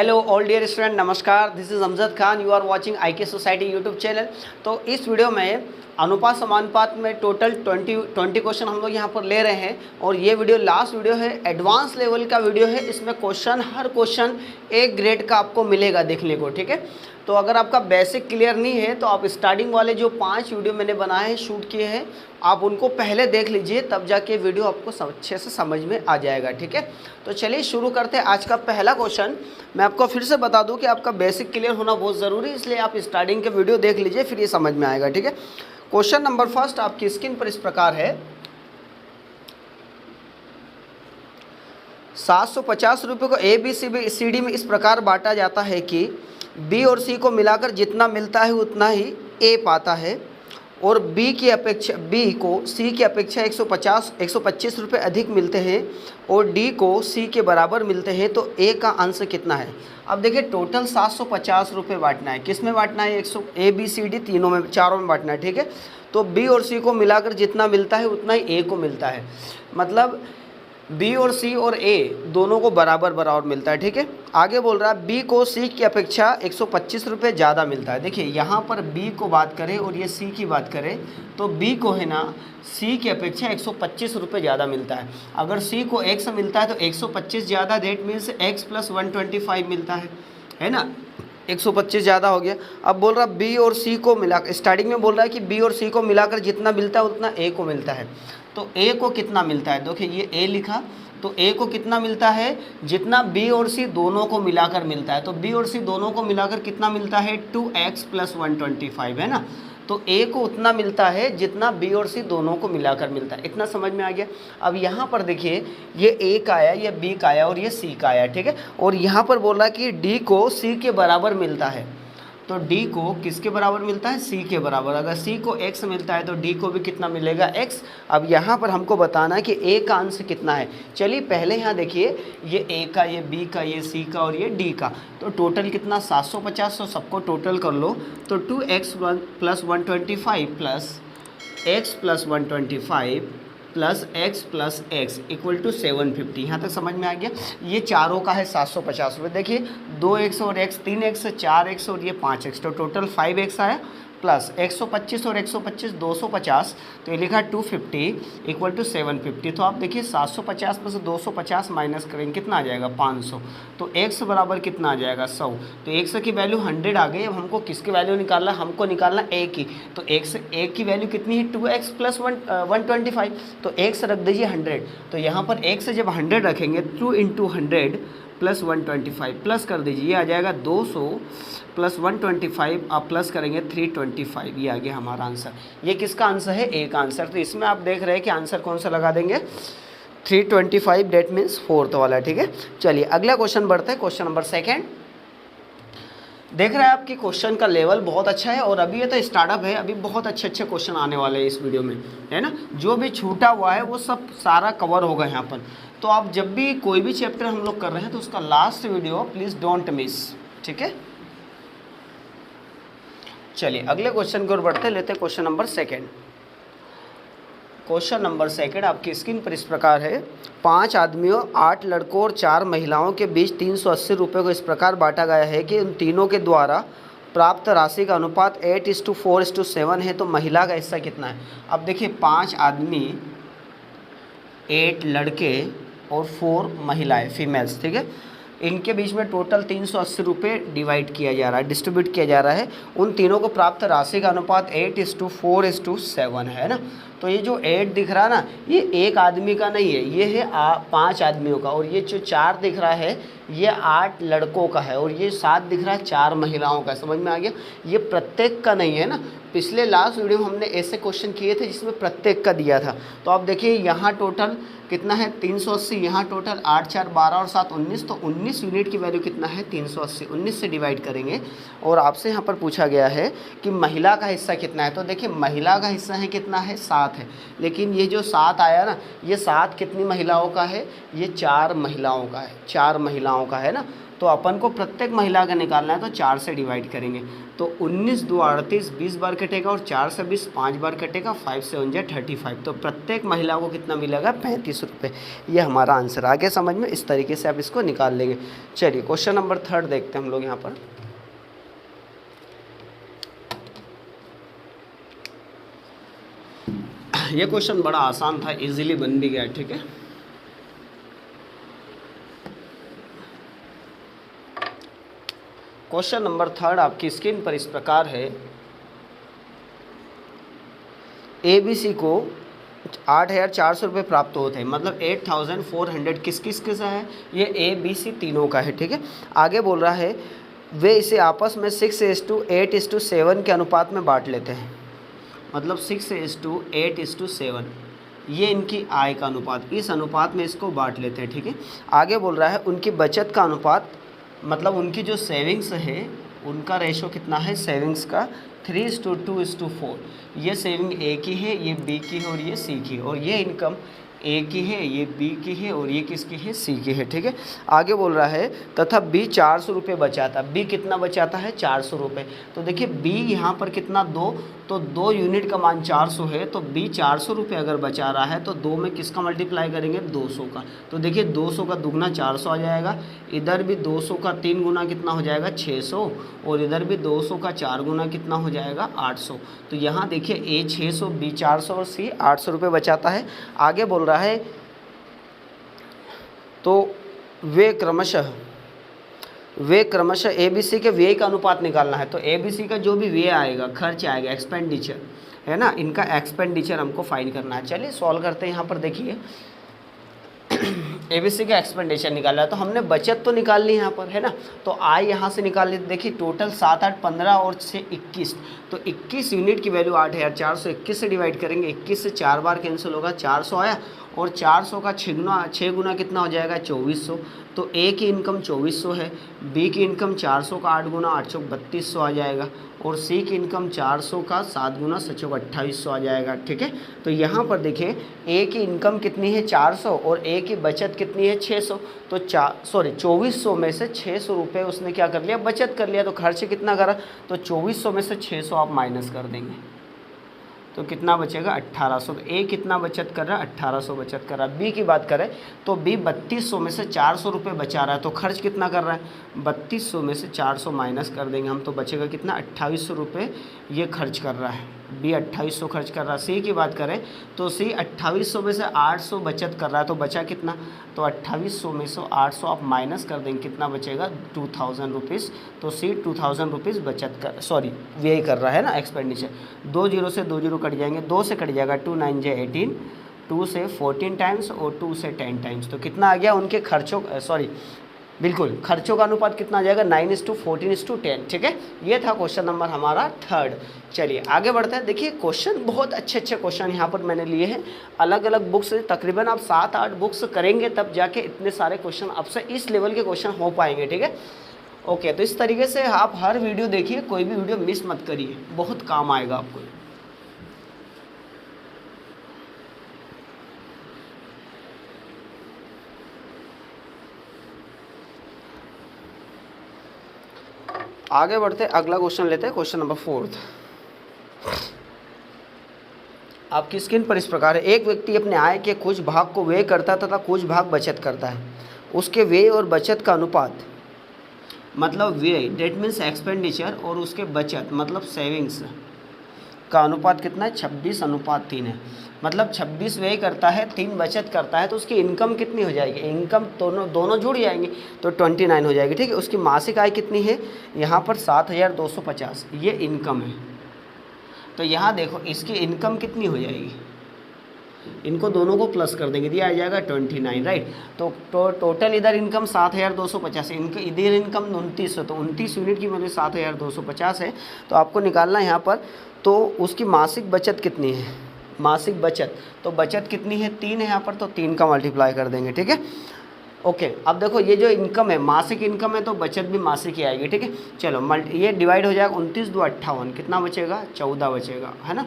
Hello all dear student, नमस्कार। This is Amjad Khan. You are watching IK society YouTube channel. तो इस video में अनुपात समानुपात में टोटल 20 क्वेश्चन हम लोग यहाँ पर ले रहे हैं और ये वीडियो लास्ट वीडियो है, एडवांस लेवल का वीडियो है। इसमें हर क्वेश्चन एक ग्रेड का आपको मिलेगा देखने को, ठीक है। तो अगर आपका बेसिक क्लियर नहीं है तो आप स्टार्टिंग वाले जो 5 वीडियो मैंने बनाए हैं, शूट किए हैं, आप उनको पहले देख लीजिए, तब जाके वीडियो आपको अच्छे से समझ में आ जाएगा, ठीक है। तो चलिए शुरू करते हैं। आज का पहला क्वेश्चन मैं आपको फिर से बता दूं कि आपका बेसिक क्लियर होना बहुत ज़रूरी है, इसलिए आप स्टार्टिंग के वीडियो देख लीजिए, फिर ये समझ में आएगा, ठीक है। क्वेश्चन नंबर फर्स्ट आपकी स्क्रीन पर इस प्रकार है। 750 रुपये को ABCD में इस प्रकार बांटा जाता है कि B और C को मिलाकर जितना मिलता है उतना ही A पाता है और B को C की अपेक्षा 125 रुपये अधिक मिलते हैं और D को C के बराबर मिलते हैं, तो A का अंश कितना है। अब देखिए टोटल 750 रुपये बांटना है। किस में बांटना है? ABCD चारों में बांटना है, ठीक है। तो B और C को मिलाकर जितना मिलता है उतना ही A को मिलता है, मतलब B और C और A दोनों को बराबर बराबर मिलता है, ठीक है। आगे बोल रहा है B को C की अपेक्षा 125 रुपये ज़्यादा मिलता है। देखिए यहाँ पर B को बात करें और ये C की बात करें तो B को है ना C की अपेक्षा 125 रुपये ज़्यादा मिलता है। अगर C को X मिलता है तो 125 ज़्यादा, दैट मीन्स X + 125 मिलता है ना। 125 ज़्यादा हो गया। अब बोल रहा B और C को मिलाकर, स्टार्टिंग में बोल रहा है कि B और C को मिलाकर जितना मिलता है उतना A को मिलता है। तो A को कितना मिलता है? देखिए ये A लिखा, तो A को कितना मिलता है? जितना B और C दोनों को मिलाकर मिलता है। तो B और C दोनों को मिलाकर कितना मिलता है? 2x + 125 है ना। तो A को उतना मिलता है जितना B और C दोनों को मिलाकर मिलता है। इतना समझ में आ गया। अब यहाँ पर देखिए ये A का आया, ये B का आया और ये C का आया, ठीक है। और यहाँ पर बोल रहा है कि D को C के बराबर मिलता है, तो D को किसके बराबर मिलता है? C के बराबर। अगर C को X मिलता है तो D को भी कितना मिलेगा? X। अब यहाँ पर हमको बताना है कि A का अंश कितना है। चलिए पहले यहाँ देखिए, ये A का, ये B का, ये C का और ये D का, तो टोटल कितना? 750। तो सबको टोटल कर लो तो 2x + 125 plus x + 125 plus x + x = 750। यहाँ तक समझ में आ गया। ये चारों का है 750 रुपये। देखिए 2x और x, 3x, 4x और ये 5x, तो टोटल 5x आया प्लस 125 और 125 250, तो ये लिखा 250 = 750। तो आप देखिए 750 में से 250 माइनस करेंगे, कितना आ जाएगा? 500। तो x बराबर कितना आ जाएगा? 100। तो x की वैल्यू 100 आ गई। अब हमको किसकी वैल्यू निकालना? हमको निकालना a की। तो a की वैल्यू कितनी है? 2x + 125। तो x रख दीजिए 100। तो यहाँ पर x जब 100 रखेंगे, 2 × 100 + 125 प्लस कर दीजिए, ये आ जाएगा 200 + 125, आप प्लस करेंगे 325। ये आ गया हमारा आंसर। ये किसका आंसर है? A का आंसर। तो इसमें आप देख रहे हैं कि आंसर कौन सा लगा देंगे? 325, डेट मीन्स 4th वाला, ठीक है। चलिए अगला क्वेश्चन बढ़ते हैं। क्वेश्चन नंबर 2 देख रहे हैं आपकी क्वेश्चन का लेवल बहुत अच्छा है और अभी ये तो स्टार्टअप है, अभी बहुत अच्छे क्वेश्चन आने वाले हैं इस वीडियो में, है ना। जो भी छूटा हुआ है वो सब सारा कवर होगा यहाँ पर। तो आप जब भी कोई भी चैप्टर हम लोग कर रहे हैं तो उसका last video please don't miss, ठीक है। चलिए अगले क्वेश्चन की ओर बढ़ते लेते हैं। Question number 2। क्वेश्चन नंबर 2 आपकी स्क्रीन पर इस प्रकार है। 5 आदमियों, 8 लड़कों और 4 महिलाओं के बीच 380 रुपये को इस प्रकार बांटा गया है कि उन तीनों के द्वारा प्राप्त राशि का अनुपात 8:4:7 है, तो महिला का हिस्सा कितना है। अब देखिए 5 आदमी, 8 लड़के और 4 महिलाएं, फीमेल्स, ठीक है। इनके बीच में टोटल 380 रुपये डिवाइड किया जा रहा है, डिस्ट्रीब्यूट किया जा रहा है। उन तीनों को प्राप्त राशि का अनुपात 8:4:7 है ना। तो ये जो 8 दिख रहा है ना, ये एक आदमी का नहीं है, ये है 5 आदमियों का। और ये जो 4 दिख रहा है ये 8 लड़कों का है और ये 7 दिख रहा है 4 महिलाओं का। समझ में आ गया। ये प्रत्येक का नहीं है ना। पिछले लास्ट वीडियो में हमने ऐसे क्वेश्चन किए थे जिसमें प्रत्येक का दिया था। तो आप देखिए यहाँ टोटल कितना है? 380। यहाँ टोटल 8 4 12 और 7 19, तो 19 यूनिट की वैल्यू कितना है? 380। 19 से डिवाइड करेंगे और आपसे यहाँ पर पूछा गया है कि महिला का हिस्सा कितना है। तो देखिए महिला का हिस्सा है कितना है? 7 है। लेकिन ये जो 7 आया ना, ये 7 कितनी महिलाओं का है? ये 4 महिलाओं का है, 4 महिलाओं का है ना। तो अपन को प्रत्येक महिला का निकालना है तो 4 से डिवाइड करेंगे। तो 19 2 38 20 बार कटेगा और 4 से 20 5 बार कटेगा, 5 से 1 35। तो प्रत्येक महिला को कितना मिलेगा? 35 रुपये। ये हमारा आंसर। आगे समझ में इस तरीके से आप इसको निकाल लेंगे। चलिए क्वेश्चन नंबर 3 देखते हैं हम लोग यहाँ पर। ये क्वेश्चन बड़ा आसान था, इजीली बन भी गया, ठीक है। क्वेश्चन नंबर 3 आपकी स्क्रीन पर इस प्रकार है। ABC को 8,400 रुपये प्राप्त होते हैं, मतलब 8,400 किस किस का है? ये ABC तीनों का है, ठीक है। आगे बोल रहा है वे इसे आपस में 6:8:7 के अनुपात में बांट लेते हैं, मतलब 6:8:7 ये इनकी आय का अनुपात, इस अनुपात में इसको बांट लेते हैं, ठीक है। आगे बोल रहा है उनकी बचत का अनुपात, मतलब उनकी जो सेविंग्स है उनका रेशो कितना है सेविंग्स का? 3:2:4। ये सेविंग ए की है, ये बी की है और ये सी की है, और ये इनकम ए की है, ये बी की है और ये किसकी है? सी की है, ठीक है। आगे बोल रहा है तथा बी 400 रुपये बचाता। बी कितना बचाता है? 400 रुपये। तो देखिए बी यहाँ पर कितना 2, तो 2 यूनिट का मान 400 है, तो बी 400 रुपये अगर बचा रहा है तो 2 में किसका मल्टीप्लाई करेंगे? 200 का। तो देखिए 200 का दुगना 400 आ जाएगा, इधर भी 200 का 3 गुना कितना हो जाएगा? 600, और इधर भी 200 का 4 गुना कितना हो जाएगा? 800। तो यहाँ देखिए ए 600, बी 400 और सी 800 रुपये बचाता है। आगे बोल रहा है तो वे क्रमशः ABC के व्यय का अनुपात निकालना है। तो ABC का जो भी व्यय आएगा, खर्च आएगा, एक्सपेंडिचर है ना, इनका एक्सपेंडिचर हमको फाइंड करना है। चलिए सॉल्व करते हैं। यहाँ पर देखिए ABC का एक्सपेंडिचर निकाला है, तो हमने बचत तो निकाल ली यहाँ पर, है ना। तो आय यहाँ से निकाल ली। देखिए टोटल 7, 8, 15 और 6, 21। तो 21 यूनिट की वैल्यू 8,400, 21 से डिवाइड करेंगे, 21 से 4 बार कैंसिल होगा, 400 आया, और 400 का 6 गुना कितना हो जाएगा? 2400। तो ए की इनकम 2400 है, बी की इनकम 400 का 8 गुना 8 चौक 3200 आ जाएगा, और सी की इनकम 400 का 7 गुना 7 चौक 2800 आ जाएगा, ठीक है। तो यहाँ पर देखिए ए की इनकम कितनी है? 400, और ए की बचत कितनी है? 600। तो 2400 में से 600 रुपये उसने क्या कर लिया? बचत कर लिया। तो खर्च कितना करा? तो 2400 में से 600 आप माइनस कर देंगे, तो कितना बचेगा? 1800। तो ए कितना बचत कर रहा है? 1800 बचत कर रहा है। बी की बात करें तो बी 3200 में से 400 रुपये बचा रहा है, तो खर्च कितना कर रहा है? 3200 में से 400 माइनस कर देंगे हम, तो बचेगा कितना? 2800 रुपये ये खर्च कर रहा है। बी 2800 खर्च कर रहा है। सी की बात करें तो सी 2800 में से 800 बचत कर रहा है, तो बचा कितना? तो 2800 में से 800 आप माइनस कर देंगे, कितना बचेगा? 2000 रुपीज़। तो सी 2000 रुपीज़ बचत कर व्यय कर रहा है ना, एक्सपेंडिचर। 2 0 से 2 0 कट जाएंगे, 2 से कट जाएगा 2 9 जा 18, 2 से 14 टाइम्स और 2 से 10 टाइम्स। तो कितना आ गया उनके खर्चों? बिल्कुल खर्चों का अनुपात कितना आ जाएगा? 9:14:10, ठीक है। ये था क्वेश्चन नंबर हमारा 3। चलिए आगे बढ़ते हैं। देखिए क्वेश्चन बहुत अच्छे क्वेश्चन यहाँ पर मैंने लिए हैं, अलग अलग बुक्स से। तकरीबन आप 7-8 बुक्स करेंगे तब जाके इतने सारे क्वेश्चन आपसे इस लेवल के क्वेश्चन हो पाएंगे, ठीक है। ओके, तो इस तरीके से आप हर वीडियो देखिए, कोई भी वीडियो मिस मत करिए, बहुत काम आएगा आपको। आगे बढ़ते अगला क्वेश्चन लेते हैं, क्वेश्चन नंबर 4। आपकी स्क्रीन पर इस प्रकार है। एक व्यक्ति अपने आय के कुछ भाग को व्यय करता तथा कुछ भाग बचत करता है। उसके व्यय और बचत का अनुपात, मतलब व्यय डेट मीन्स एक्सपेंडिचर, और उसके बचत मतलब सेविंग्स का अनुपात कितना है? 26:3 है। मतलब 26 व्यय करता है, 3 बचत करता है, तो उसकी इनकम कितनी हो जाएगी? इनकम दोनों जुड़ जाएंगे तो 29 हो जाएगी, ठीक है। उसकी मासिक आय कितनी है? यहाँ पर 7250, ये इनकम है। तो यहाँ देखो इसकी इनकम कितनी हो जाएगी? इनको दोनों को प्लस कर देंगे, दिया आ जाएगा 29, राइट। तो टोटल इधर इनकम 7250, इधर इनकम 2900, तो 29 यूनिट की वैल्यू 7250 है। तो आपको निकालना है यहाँ पर। तो उसकी मासिक बचत कितनी है? मासिक बचत, तो बचत कितनी है? 3 है यहाँ पर, तो 3 का मल्टीप्लाई कर देंगे, ठीक है। ओके, अब देखो ये जो इनकम है मासिक इनकम है, तो बचत भी मासिक ही आएगी, ठीक है। चलो ये डिवाइड हो जाएगा 29 2 58, कितना बचेगा? 14 बचेगा, है ना।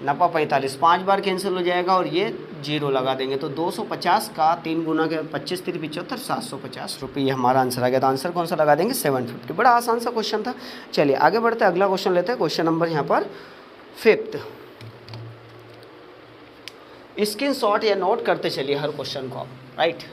नफा 45, 5 बार कैंसिल हो जाएगा और ये 0 लगा देंगे। तो 250 का 3 गुना के 25 3 75, 750 रुपये, ये हमारा आंसर आ गया। तो आंसर कौन सा लगा देंगे 750। बड़ा आसान सा क्वेश्चन था। चलिए आगे बढ़ते हैं, अगला क्वेश्चन लेते हैं, क्वेश्चन नंबर यहाँ पर 5th। स्क्रीनशॉट या नोट करते चलिए हर क्वेश्चन को आप, राइट।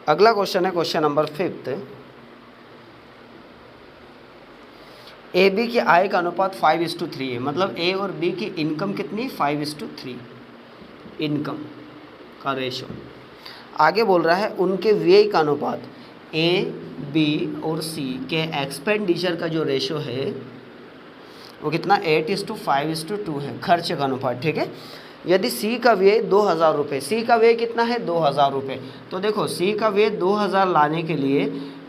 अगला क्वेश्चन है question number 5th। A B की आय का अनुपात 5:3 है, मतलब ए और बी की इनकम कितनी 5:3 इनकम का रेशो। आगे बोल रहा है उनके व्यय का अनुपात ए बी और सी के एक्सपेंडिचर का जो रेशो है वो कितना 8:5:2 है, खर्च का अनुपात, ठीक है। यदि सी का व्यय 2000 रुपये, सी का व्यय कितना है 2000 रुपये, तो देखो सी का व्यय 2000 लाने के लिए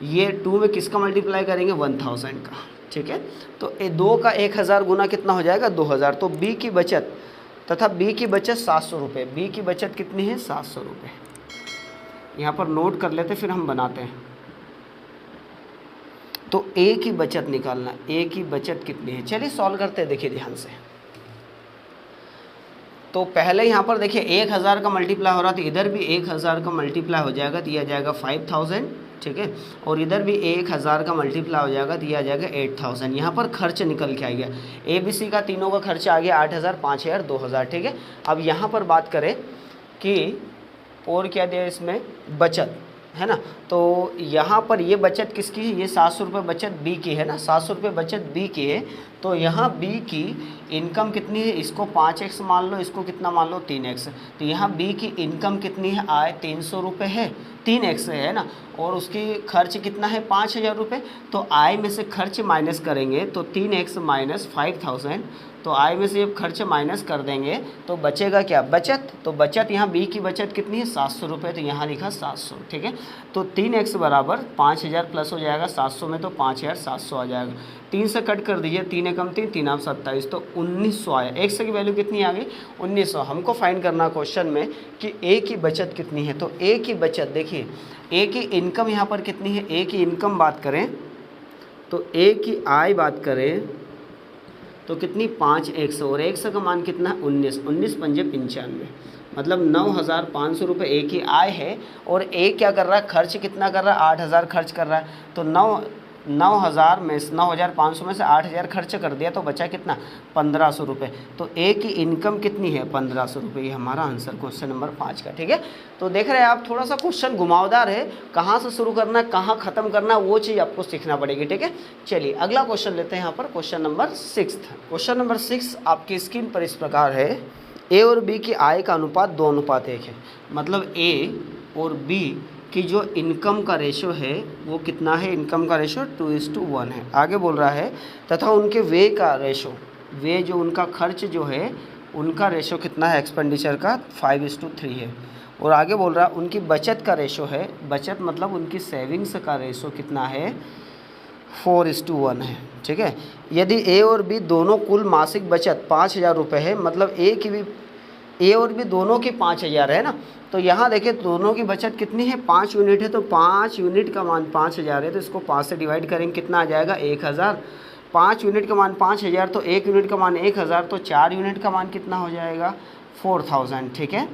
ये 2 में किसका मल्टीप्लाई करेंगे 1000 का, ठीक है। तो ए 2 का 1000 गुना कितना हो जाएगा 2000। तो बी की बचत तथा बी की बचत 700 रुपये, बी की बचत कितनी है 700 रुपये। यहाँ पर नोट कर लेते फिर हम बनाते हैं। तो ए की बचत निकालना, ए की बचत कितनी है, चलिए सॉल्व करते हैं, देखिए ध्यान से। तो पहले यहाँ पर देखिए 1000 का मल्टीप्लाई हो रहा था, इधर भी 1000 का मल्टीप्लाई हो जाएगा तो यह आ जाएगा 5000, ठीक है। और इधर भी 1000 का मल्टीप्लाई हो जाएगा तो यह आ जाएगा 8000। यहाँ पर खर्च निकल के आ गया, ए बी सी का तीनों का खर्च आ गया 8000, 5000, 2000, ठीक है। अब यहाँ पर बात करें कि और क्या दिया इसमें बचत है ना, तो यहाँ पर ये बचत किसकी है, ये 700 रुपये बचत बी की है ना, 700 रुपये बचत बी की है। तो यहाँ बी की इनकम कितनी है, इसको 5x मान लो, इसको कितना मान लो 3x। तो यहाँ बी की इनकम कितनी है, आय 300 रुपये है, 3x है ना, और उसकी खर्च कितना है 5000 रुपये। तो आय में से खर्च माइनस करेंगे तो 3x माइनस 5000, तो आय में से जब खर्च माइनस कर देंगे तो बचेगा क्या बचत। तो बचत यहाँ बी की बचत कितनी है 700 रुपये, तो यहाँ लिखा 700, ठीक है। तो 3x बराबर 5000 प्लस हो जाएगा 700 में, तो 5700 आ जाएगा। 3 से कट कर दीजिए, 3 एकम 3, 3 आप 27, तो 1900 आया। x की वैल्यू कितनी आ गई 1900। हमको फाइंड करना क्वेश्चन में कि a की बचत कितनी है। तो a की बचत देखिए, a की इनकम यहाँ पर कितनी है, a की इनकम बात करें तो a की आय बात करें तो कितनी 5x, और x का मान कितना है 19, 19 पंजे 95, मतलब 9500 रुपये ए की आय है। और ए क्या कर रहा है, खर्च कितना कर रहा है 8000 खर्च कर रहा है। तो 9000 में 9500 में से 8000 खर्च कर दिया तो बचा कितना 1500 रुपये। तो ए की इनकम कितनी है 1500 रुपये। ये हमारा आंसर क्वेश्चन नंबर 5 का, ठीक है। तो देख रहे हैं आप, थोड़ा सा क्वेश्चन घुमावदार है, कहाँ से शुरू करना है कहाँ ख़त्म करना है वो चीज़ आपको सीखना पड़ेगी, ठीक है। चलिए अगला क्वेश्चन लेते हैं यहाँ पर, क्वेश्चन नंबर 6। क्वेश्चन नंबर 6 आपकी स्क्रीन पर इस प्रकार है, ए और बी की आय का अनुपात 2:1 है, मतलब ए और बी कि जो इनकम का रेशो है वो कितना है, इनकम का रेशो 2:1 है। आगे बोल रहा है तथा उनके व्यय का रेशो, व्यय जो उनका खर्च जो है उनका रेशो कितना है एक्सपेंडिचर का 5:3 है। और आगे बोल रहा है उनकी बचत का रेशो है, बचत मतलब उनकी सेविंग्स का रेशो कितना है 4:1 है, ठीक है। यदि ए और बी दोनों कुल मासिक बचत 5000 रुपये है, मतलब ए और बी दोनों की 5000 है ना, तो यहाँ देखिए दोनों की बचत कितनी है 5 यूनिट है, तो 5 यूनिट का मान 5000 है, तो इसको 5 से डिवाइड करेंगे कितना आ जाएगा 1000। 5 यूनिट का मान 5000, तो 1 यूनिट का मान 1000, तो 4 यूनिट का मान कितना हो जाएगा 4000, ठीक है।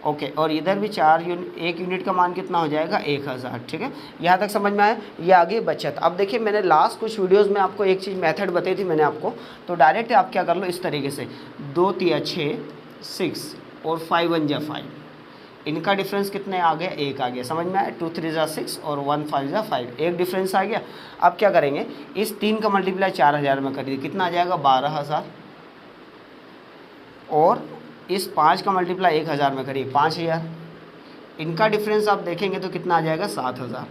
ओके, और इधर भी 1 यूनिट का मान कितना हो जाएगा 1000, ठीक है। यहाँ तक समझ में आया। ये आगे बचत। अब देखिए मैंने लास्ट कुछ वीडियोस में आपको एक चीज़ मेथड बताई थी मैंने आपको, तो डायरेक्ट आप क्या कर लो इस तरीके से 2 3 6 6 और 5 1 जा 5, इनका डिफरेंस कितने आ गया 1 आ गया, समझ में आया। 2 3 जा 6 और 1 5 जा 5, एक डिफरेंस आ गया। अब क्या करेंगे, इस 3 का मल्टीप्लाई 4000 में करिए, कितना आ जाएगा 12000, और इस 5 का मल्टीप्लाई 1000 में करिए 5000, इनका डिफरेंस आप देखेंगे तो कितना आ जाएगा 7000।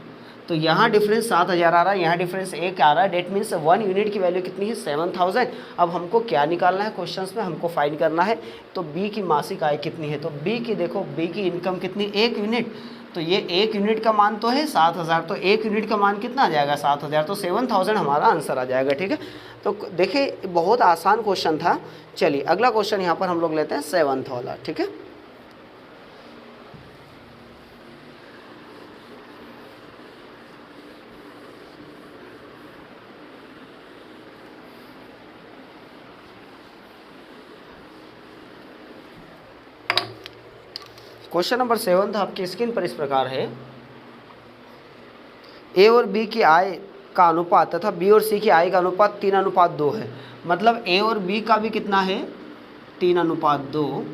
तो यहाँ डिफरेंस 7000 आ रहा है, यहाँ डिफरेंस 1 आ रहा है, डेट मीन्स 1 यूनिट की वैल्यू कितनी है 7000। अब हमको क्या निकालना है क्वेश्चंस में, हमको फाइंड करना है तो बी की मासिक आय कितनी है। तो बी की देखो, बी की इनकम कितनी 1 यूनिट, तो ये 1 यूनिट का मान तो है 7000, तो 1 यूनिट का मान कितना आ जाएगा 7000, तो 7000 हमारा आंसर आ जाएगा, ठीक है। तो देखिए बहुत आसान क्वेश्चन था। चलिए अगला क्वेश्चन यहाँ पर हम लोग लेते हैं 7th वाला, ठीक है। क्वेश्चन नंबर 7 आपकी स्क्रीन पर इस प्रकार है, ए और बी की आय का अनुपात तथा बी और सी की आय का अनुपात 3:2 है। मतलब ए और बी का भी कितना है 3:2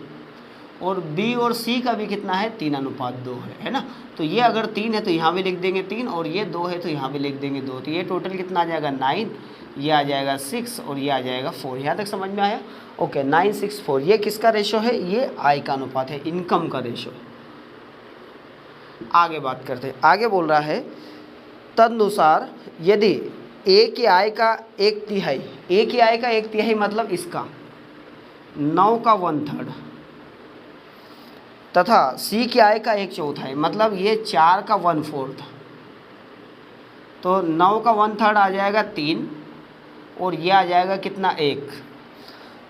और बी और सी का भी कितना है 3:2 है ना। तो ये अगर 3 है तो यहाँ भी लिख देंगे 3 और ये 2 है तो यहाँ भी लिख देंगे 2। तो ये टोटल कितना आ जाएगा 9, ये आ जाएगा 6 और ये आ जाएगा 4। यहाँ तक समझ में आया? ओके 9, 6, 4 ये किसका रेशो है? ये आय का अनुपात है, इनकम का रेशो। आगे बात करते हैं। आगे बोल रहा है तदनुसार यदि ए की आय का 1/3, ए की आय का 1/3 मतलब इसका 9 का 1/3 तथा सी की आय का 1/4 मतलब ये 4 का 1/4, तो 9 का 1/3 आ जाएगा 3 और ये आ जाएगा कितना 1।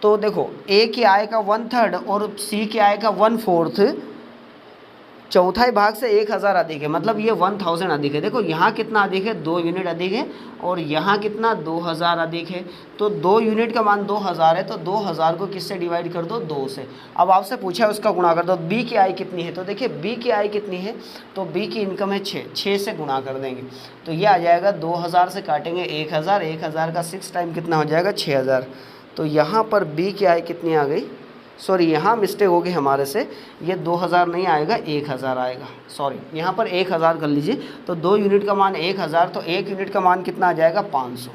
तो देखो ए की आय का 1/3 और सी की आय का 1/4 चौथाई भाग से 1000 अधिक है, मतलब ये 1000 अधिक है। देखो यहाँ कितना अधिक है 2 यूनिट अधिक है और यहाँ कितना 2000 अधिक है। तो 2 यूनिट का मान 2000 है तो 2000 को किससे डिवाइड कर दो 2 से। अब आपसे पूछा है उसका गुणा कर दो। बी की आय कितनी है? तो देखिए बी की आय कितनी है तो बी की इनकम है 6 से गुणा कर देंगे तो ये आ जाएगा 2000 से काटेंगे 1000, 1000 का 6 टाइम कितना हो जाएगा 6000। तो यहाँ पर बी की आय कितनी आ गई? सॉरी यहाँ मिस्टेक हो गई हमारे से, ये 2000 नहीं आएगा 1000 आएगा। सॉरी यहाँ पर 1000 कर लीजिए। तो 2 यूनिट का मान 1000 तो 1 यूनिट का मान कितना आ जाएगा 500।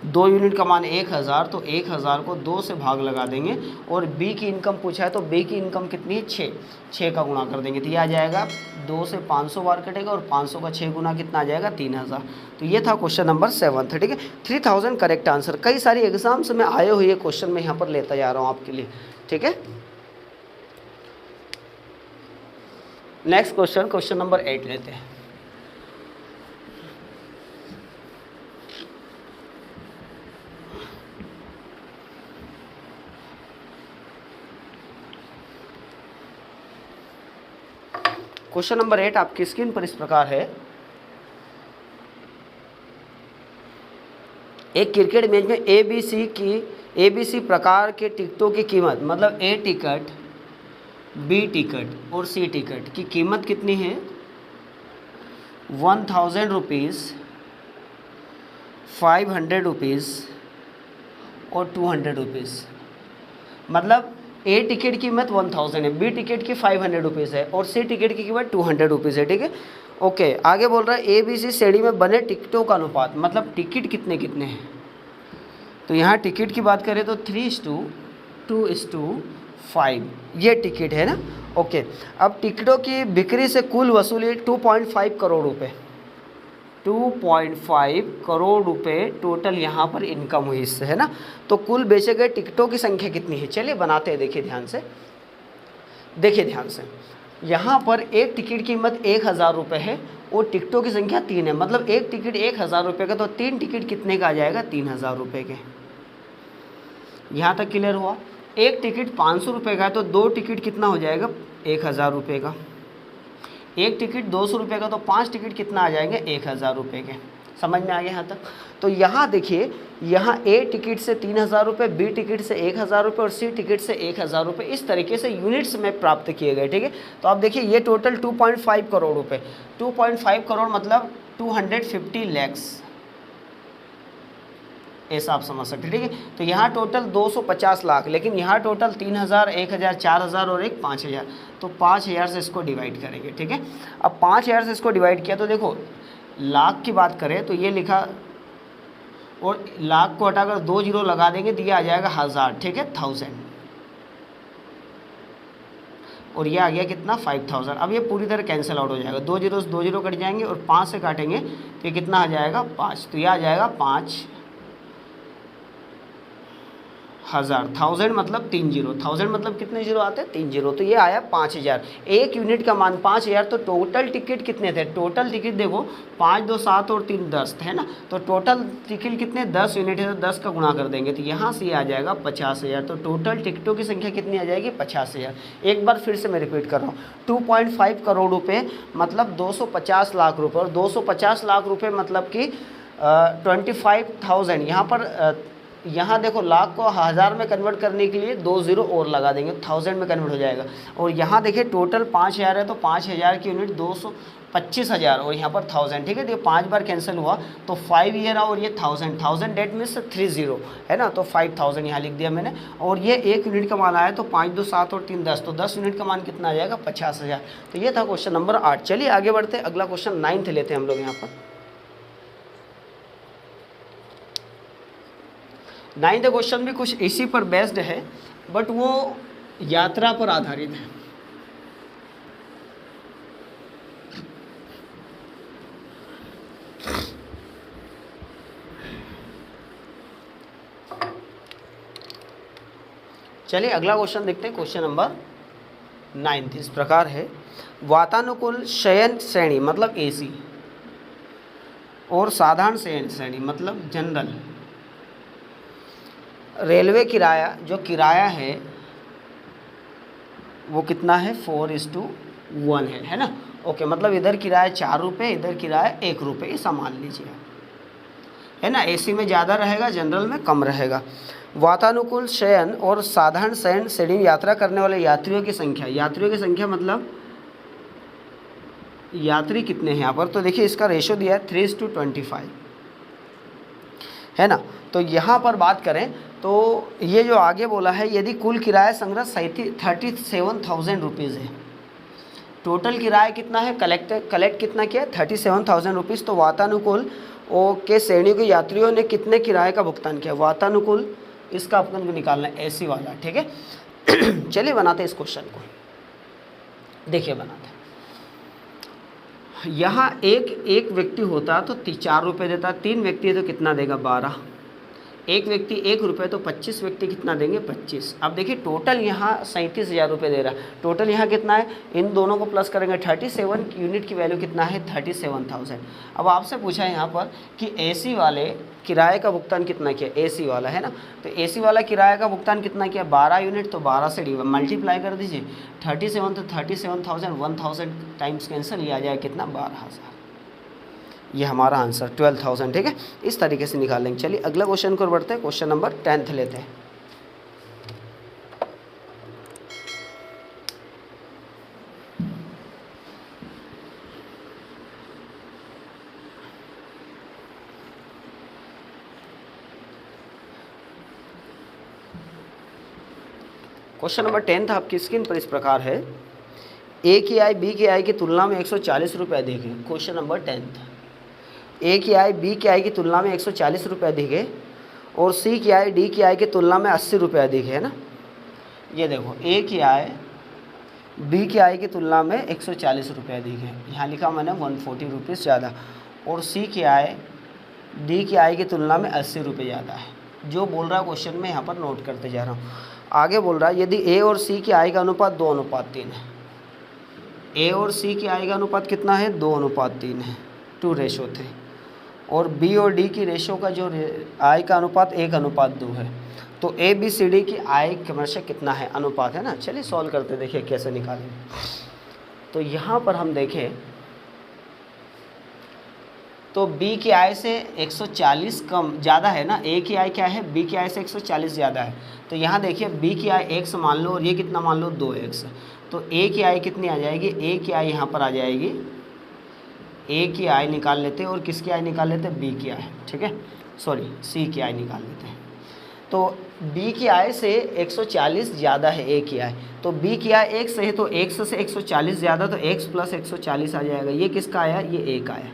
2 यूनिट का मान 1000 तो 1000 को 2 से भाग लगा देंगे और बी की इनकम पूछा है तो बी की इनकम कितनी है 6 का गुणा कर देंगे तो ये आ जाएगा 2 से 500 बार कटेगा और 500 का 6 गुना कितना आ जाएगा 3000। तो ये था क्वेश्चन नंबर 7, ठीक है। 3000 करेक्ट आंसर। कई सारी एग्जाम्स में आए हुए क्वेश्चन मैं यहाँ पर लेता जा रहा हूँ आपके लिए, ठीक है। नेक्स्ट क्वेश्चन नंबर 8 लेते हैं। क्वेश्चन नंबर 8 आपकी स्क्रीन पर इस प्रकार है, एक क्रिकेट मैच में ABC प्रकार के टिकटों की कीमत, मतलब ए टिकट, बी टिकट और सी टिकट की कीमत कितनी है 1000 रुपीज़, 500 रुपीज़ और 200 रुपीज़। मतलब ए टिकट की कीमत 1000 है, बी टिकट की 500 रुपीज़ है और सी टिकट की कीमत 200 रुपीज़ है, ठीक है। ओके आगे बोल रहा है ABC श्रेणी में बने टिकटों का अनुपात, मतलब टिकट कितने कितने हैं। तो यहाँ टिकट की बात करें तो 3:2:5 ये टिकट है ना। ओके अब टिकटों की बिक्री से कुल वसूली 2.5 करोड़ रुपये, 2.5 करोड़ रुपए टोटल यहाँ पर इनकम हुई इससे, है ना। तो कुल बेचे गए टिकटों की संख्या कितनी है? चलिए बनाते हैं, देखिए ध्यान से, देखिए ध्यान से। यहाँ पर एक टिकट की कीमत 1000 रुपये है और टिकटों की संख्या 3 है, मतलब एक टिकट 1000 रुपये का, तो 3 टिकट कितने का आ जाएगा 3000 रुपये के। यहाँ तक क्लियर हुआ। एक टिकट 500 रुपये का है तो 2 टिकट कितना हो जाएगा 1000 रुपये का। एक टिकट 200 रुपये का तो 5 टिकट कितना आ जाएंगे 1000 रुपये के। समझ में आ गया यहाँ तक? तो यहाँ देखिए, यहाँ ए टिकट से 3000 रुपये, बी टिकट से 1000 रुपये और सी टिकट से 1000 रुपये, इस तरीके से यूनिट्स में प्राप्त किए गए, ठीक है। तो आप देखिए ये टोटल 2.5 करोड़ रुपये, 2.5 करोड़ मतलब 250 लैक्स, ऐसा आप समझ सकते, ठीक है। तो यहाँ टोटल 250 लाख, लेकिन यहाँ टोटल 3000, 1000, 4000 और एक 5000, तो 5000 से इसको डिवाइड करेंगे, ठीक है। अब 5000 से इसको डिवाइड किया तो देखो लाख की बात करें तो ये लिखा और लाख को हटाकर 2 जीरो लगा देंगे तो ये आ जाएगा 1000, ठीक है, 1000 और ये आ गया कितना 5000। अब ये पूरी तरह कैंसिल आउट हो जाएगा, 2 जीरो कट जाएंगे और 5 से काटेंगे तो ये कितना आ जाएगा 5, तो ये आ जाएगा 5000। 1000 मतलब 3 जीरो, 1000 मतलब कितने जीरो आते हैं 3 जीरो, तो ये आया 5000। एक यूनिट का मान 5000, तो टोटल टिकट कितने थे? टोटल टिकट देखो 5 2 7 और 3 10 है ना। तो टोटल टिकट कितने 10 यूनिट है तो 10 का गुणा कर देंगे तो यहाँ से आ जाएगा 50000। तो टोटल टिकटों की संख्या कितनी आ जाएगी 50000। एक बार फिर से मैं रिपीट कर रहा हूँ, 2.5 करोड़ रुपये मतलब 250 लाख रुपये, और 250 लाख रुपये मतलब कि 25,000, यहाँ पर यहाँ देखो लाख को हज़ार में कन्वर्ट करने के लिए 2 ज़ीरो और लगा देंगे, 1000 में कन्वर्ट हो जाएगा। और यहाँ देखिए टोटल 5000 है, तो 5000 की यूनिट 225,000 और यहाँ पर 1000, ठीक है। तो ये 5 बार कैंसिल हुआ तो 5 ईयर और ये 1000 डेट मीन्स 30 है ना, तो 5000 यहाँ लिख दिया मैंने। और ये 1 यूनिट का मान आया तो 5 2 7 और 3 10, तो 10 यूनिट का मान कितना आ जाएगा 50,000। तो ये था क्वेश्चन नंबर 8। चलिए आगे बढ़ते हैं, अगला क्वेश्चन 9th लेते हैं हम लोग यहाँ पर। 9th क्वेश्चन भी कुछ इसी पर बेस्ड है, बट वो यात्रा पर आधारित है। चलिए अगला क्वेश्चन देखते हैं, क्वेश्चन नंबर 9th इस प्रकार है। वातानुकूल शयन श्रेणी मतलब एसी और साधारण शयन श्रेणी मतलब जनरल रेलवे किराया, जो किराया है वो कितना है 4:1 है ना। ओके, मतलब इधर किराया 4 रुपये, इधर किराया 1 रुपये, ऐसा मान लीजिए, है ना। एसी में ज़्यादा रहेगा, जनरल में कम रहेगा। वातानुकूल शयन और साधारण शयन श्रेणी में यात्रा करने वाले यात्रियों की संख्या, यात्रियों की संख्या मतलब यात्री कितने हैं यहाँ पर, तो देखिए इसका रेशो दिया है 3:25, है ना। तो यहाँ पर बात करें तो ये जो आगे बोला है, यदि कुल किराया संग्रह 37,000 रुपीज़ है, टोटल किराया कितना है, कलेक्ट कितना किया 37,000 रुपीज़, तो वातानुकूल के श्रेणी के यात्रियों ने कितने किराए का भुगतान किया। वातानुकूल इसका अपन को निकालना है, एसी वाला, ठीक है। चलिए बनाते हैं इस क्वेश्चन को, देखिए बनाते हैं। यहाँ एक व्यक्ति होता तो 4 रुपये देता, 3 व्यक्ति है तो कितना देगा 12, एक व्यक्ति 1 रुपये, तो 25 व्यक्ति कितना देंगे 25। अब देखिए टोटल यहाँ 37,000 रुपये दे रहा है, टोटल यहाँ कितना है, इन दोनों को प्लस करेंगे 37, यूनिट की वैल्यू कितना है 37,000। अब आपसे पूछा है यहाँ पर कि एसी वाले किराए का भुगतान कितना किया, एसी वाला है ना, तो एसी वाला किराए का भुगतान कितना किया 12 यूनिट, तो 12 से मल्टीप्लाई कर दीजिए 37, तो 37,000, 1000 टाइम्स कैंसिल, ये आ जाएगा कितना 12,000। ये हमारा आंसर 12,000, ठीक है। इस तरीके से निकाल लेंगे। चलिए अगला क्वेश्चन को बढ़ते हैं, क्वेश्चन नंबर 10th लेते हैं। क्वेश्चन नंबर 10th आपकी स्क्रीन पर इस प्रकार है। ए की आय बी की आय की तुलना में 140 रुपये अधिक है। क्वेश्चन नंबर 10th, ए की आय बी की आय की तुलना में 140 रुपये अधिक है और सी की आय डी की आय की तुलना में 80 रुपये अधिक है ना। ये देखो ए की आय बी की आय की तुलना में 140 रुपये अधिक है, यहाँ लिखा मैंने 140 रुपीज़ ज़्यादा, और सी की आय डी की आय की तुलना में 80 रुपये ज़्यादा है। जो बोल रहा है क्वेश्चन में यहाँ पर नोट करते जा रहा हूँ। आगे बोल रहा है यदि ए और सी की आय का अनुपात 2:3 है, ए और सी की आय का अनुपात कितना है 2:3 है, 2:3, और बी और डी की रेशो का जो आय का अनुपात 1:2 है, तो ए बी सी डी की आय क्रमशः कितना है, अनुपात है ना। चलिए सॉल्व करते देखिए कैसे निकालेंगे। तो यहाँ पर हम देखें तो बी की आय से 140 कम ज़्यादा है ना, ए की आय क्या है बी की आय से 140 ज़्यादा है, तो यहाँ देखिए बी की आय x मान लो और ये कितना मान लो 2x, तो ए की आय कितनी आ जाएगी, ए की आय यहाँ पर आ जाएगी, ए की आय निकाल लेते हैं और किसकी आय निकाल लेते हैं बी की आय, ठीक है, सॉरी सी की आय निकाल लेते हैं। तो बी की आय से 140 ज़्यादा है ए की आय, तो बी की आय x है तो x से 140 ज़्यादा, तो x + 140 आ जाएगा, ये किसका आया, ये ए का आया।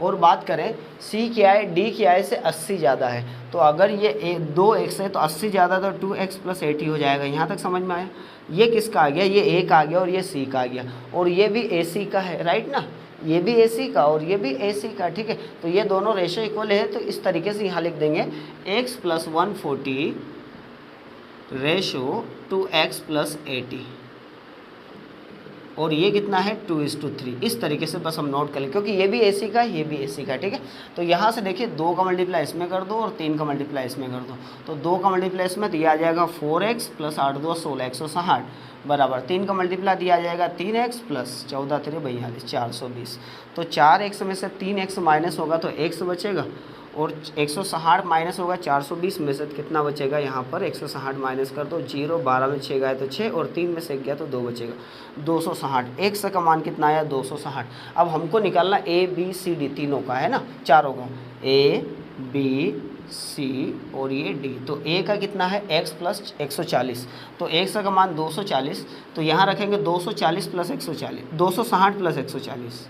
और बात करें सी की आय डी की आय से 80 ज़्यादा है, तो अगर ये 2x है तो 80 ज़्यादा तो 2x + 80 हो जाएगा। यहाँ तक समझ में आया। ये किसका आ गया, ये ए का आ गया और ये सी का आ गया, और ये भी ए सी का है, राइट ना, ये भी ए सी का और ये भी ए सी का, ठीक है। तो ये दोनों रेशो इक्वल है, तो इस तरीके से यहाँ लिख देंगे x + 140 रेशो 2x + 80, और ये कितना है 2:3। इस तरीके से बस हम नोट कर लें, क्योंकि ये भी एसी का है, ये भी एसी का, ठीक है। तो यहाँ से देखिए 2 का मल्टीप्लाई इसमें कर दो और 3 का मल्टीप्लाई इसमें कर दो, तो 2 का मल्टीप्लाई इसमें, तो ये आ जाएगा 4x + 8 × 2 = 16, 160, बराबर 3 का मल्टीप्लाई दिया जाएगा 3x प्लस 14 3 42 420। तो 4x में से 3x माइनस होगा तो x बचेगा, और 160 माइनस होगा 420 में से कितना बचेगा, यहाँ पर 160 माइनस कर दो, 0 12 में 6 गए तो 6 और 3 में से 1 गया तो 2 बचेगा, 260। x का मान कितना आया 260। अब हमको निकालना a b c d तीनों का है ना, चारों का, a b c और ये d। तो a का कितना है x प्लस 140, तो x का मान 240, तो यहाँ रखेंगे 240 प्लस 140, 260 प्लस 140,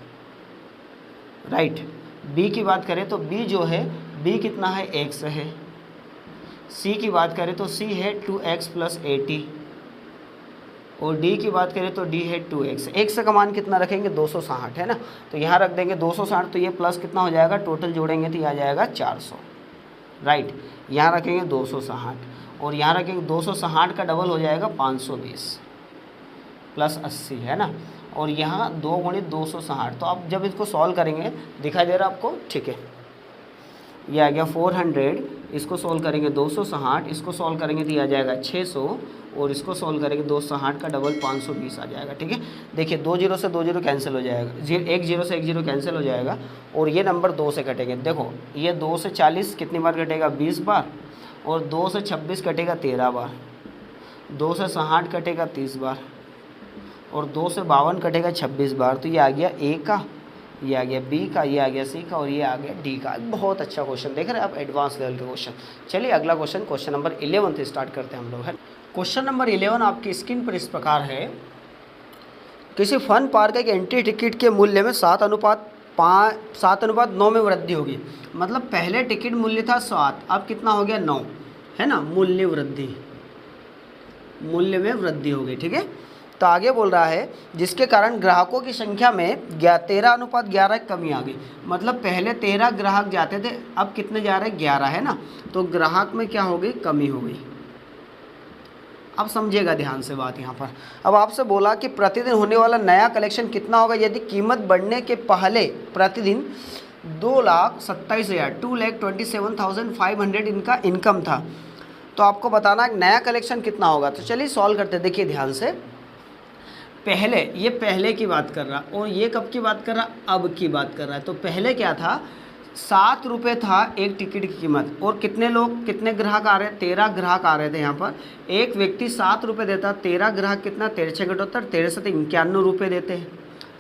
राइट। b की बात करें तो b जो है b कितना है x है, c की बात करें तो c है 2x प्लस 80, और d की बात करें तो d है 2x। x का मान कितना रखेंगे 260 है ना, तो यहाँ रख देंगे 260, तो ये प्लस कितना हो जाएगा, टोटल जोड़ेंगे तो ये आ जाएगा 400, राइट। यहाँ रखेंगे 260 और यहाँ रखेंगे 260 का डबल हो जाएगा 520 प्लस 80 है ना, और यहाँ 2 गुणित 260। तो आप जब इसको सॉल्व करेंगे, दिखाई दे रहा है आपको, ठीक है, ये आ गया 400, इसको सॉल्व करेंगे 260, इसको सॉल्व करेंगे तो ये आ जाएगा 600, और इसको सॉल्व करेंगे 260 का डबल 520 आ जाएगा, ठीक है। देखिए 2 0 से 2 0 कैंसिल हो जाएगा, 1 0 से 1 0 कैंसिल हो जाएगा, और ये नंबर 2 से कटेंगे। देखो ये 2 से 40 कितनी बार कटेगा, 20 बार, और 2 से 26 कटेगा 13 बार, 2 से 60 कटेगा 30 बार, और 2 से 52 कटेगा 26 बार। तो ये आ गया ए का, ये आ गया बी का, ये आ गया सी का, और ये आ गया डी का। बहुत अच्छा क्वेश्चन देख रहे हैं आप, एडवांस लेवल के क्वेश्चन। चलिए अगला क्वेश्चन, क्वेश्चन नंबर 11 से स्टार्ट करते हैं हम लोग, है। क्वेश्चन नंबर 11 आपकी स्क्रीन पर इस प्रकार है, किसी फन पार्क के एंट्री टिकट के मूल्य में 7:9 में वृद्धि होगी। मतलब पहले टिकट मूल्य था 7, अब कितना हो गया 9, है ना, मूल्य में वृद्धि हो गई, ठीक है। तो आगे बोल रहा है जिसके कारण ग्राहकों की संख्या में 13:11 कमी आ गई। मतलब पहले 13 ग्राहक जाते थे, अब कितने जा रहे हैं, 11 है ना, तो ग्राहक में क्या हो गई, कमी हो गई। अब समझिएगा ध्यान से बात यहाँ पर। अब आपसे बोला कि प्रतिदिन होने वाला नया कलेक्शन कितना होगा यदि कीमत बढ़ने के पहले प्रतिदिन 2,27,000 2,27,500 इनका इनकम था, तो आपको बताना है नया कलेक्शन कितना होगा। तो चलिए सॉल्व करते, देखिए ध्यान से। पहले, ये पहले की बात कर रहा, और ये कब की बात कर रहा, अब की बात कर रहा है। तो पहले क्या था, 7 रुपये था एक टिकट की कीमत, और कितने लोग, कितने ग्राहक आ रहे, 13 ग्राहक आ रहे थे। यहाँ पर एक व्यक्ति 7 रुपये देता, 13 ग्राहक कितना, 13 6 78, 13 से 91 रुपये देते हैं।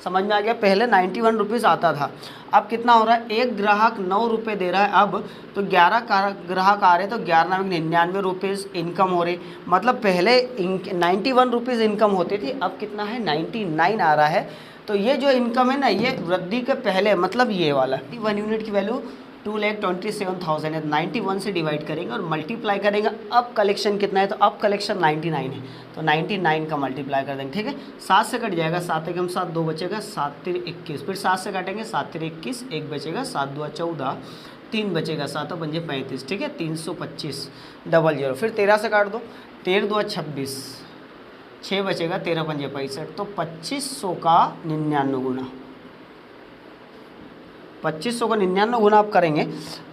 समझ में आ गया। पहले 91 रुपीज़ आता था, अब कितना हो रहा है, एक ग्राहक 9 रुपये दे रहा है अब, तो 11 ग्राहक आ रहे तो 11,99 रुपीज़ इनकम हो रही। मतलब पहले 91 रुपीज़ इनकम होती थी, अब कितना है 99 आ रहा है। तो ये जो इनकम है ना, ये वृद्धि के पहले, मतलब ये वाला 1 यूनिट की वैल्यू 2,27,000 है, 91 से डिवाइड करेंगे और मल्टीप्लाई करेंगे। अब कलेक्शन कितना है, तो अब कलेक्शन 99 है, तो 99 का मल्टीप्लाई कर देंगे, ठीक है। 7 से कट जाएगा, 7 एकम 7, 2 बचेगा, 7 3 21, फिर 7 से काटेंगे, 7 3 21, 1 बचेगा, 7 2 14, 3 बचेगा, 7 5 35, ठीक है, 325 00, फिर 13 से काट दो, 13 2 26, 6 बचेगा, 13 5 65, तो 2500 का 99 गुना, 2500 का 99 गुना आप करेंगे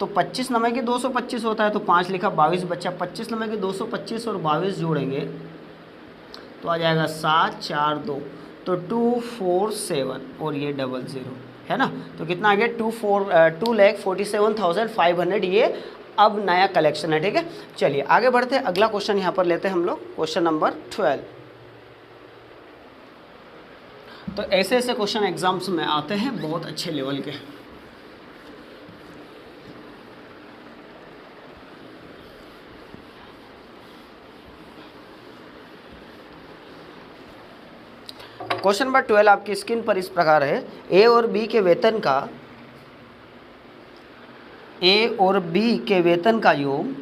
तो 25 नंबर के 225 होता है, तो 5 लिखा, 22 बच्चा, 25 नंबर के 225 और 22 जोड़ेंगे तो आ जाएगा 7 4 2, तो 247 और ये 00 है ना, तो कितना आ गया 2,47,500 ये अब नया कलेक्शन है, ठीक है। चलिए आगे बढ़ते हैं, अगला क्वेश्चन यहाँ पर लेते हैं हम लोग, क्वेश्चन नंबर 12। तो ऐसे ऐसे क्वेश्चन एग्जाम्स में आते हैं बहुत अच्छे लेवल के। क्वेश्चन नंबर 12 आपकी स्क्रीन पर इस प्रकार है, ए और बी के वेतन का योग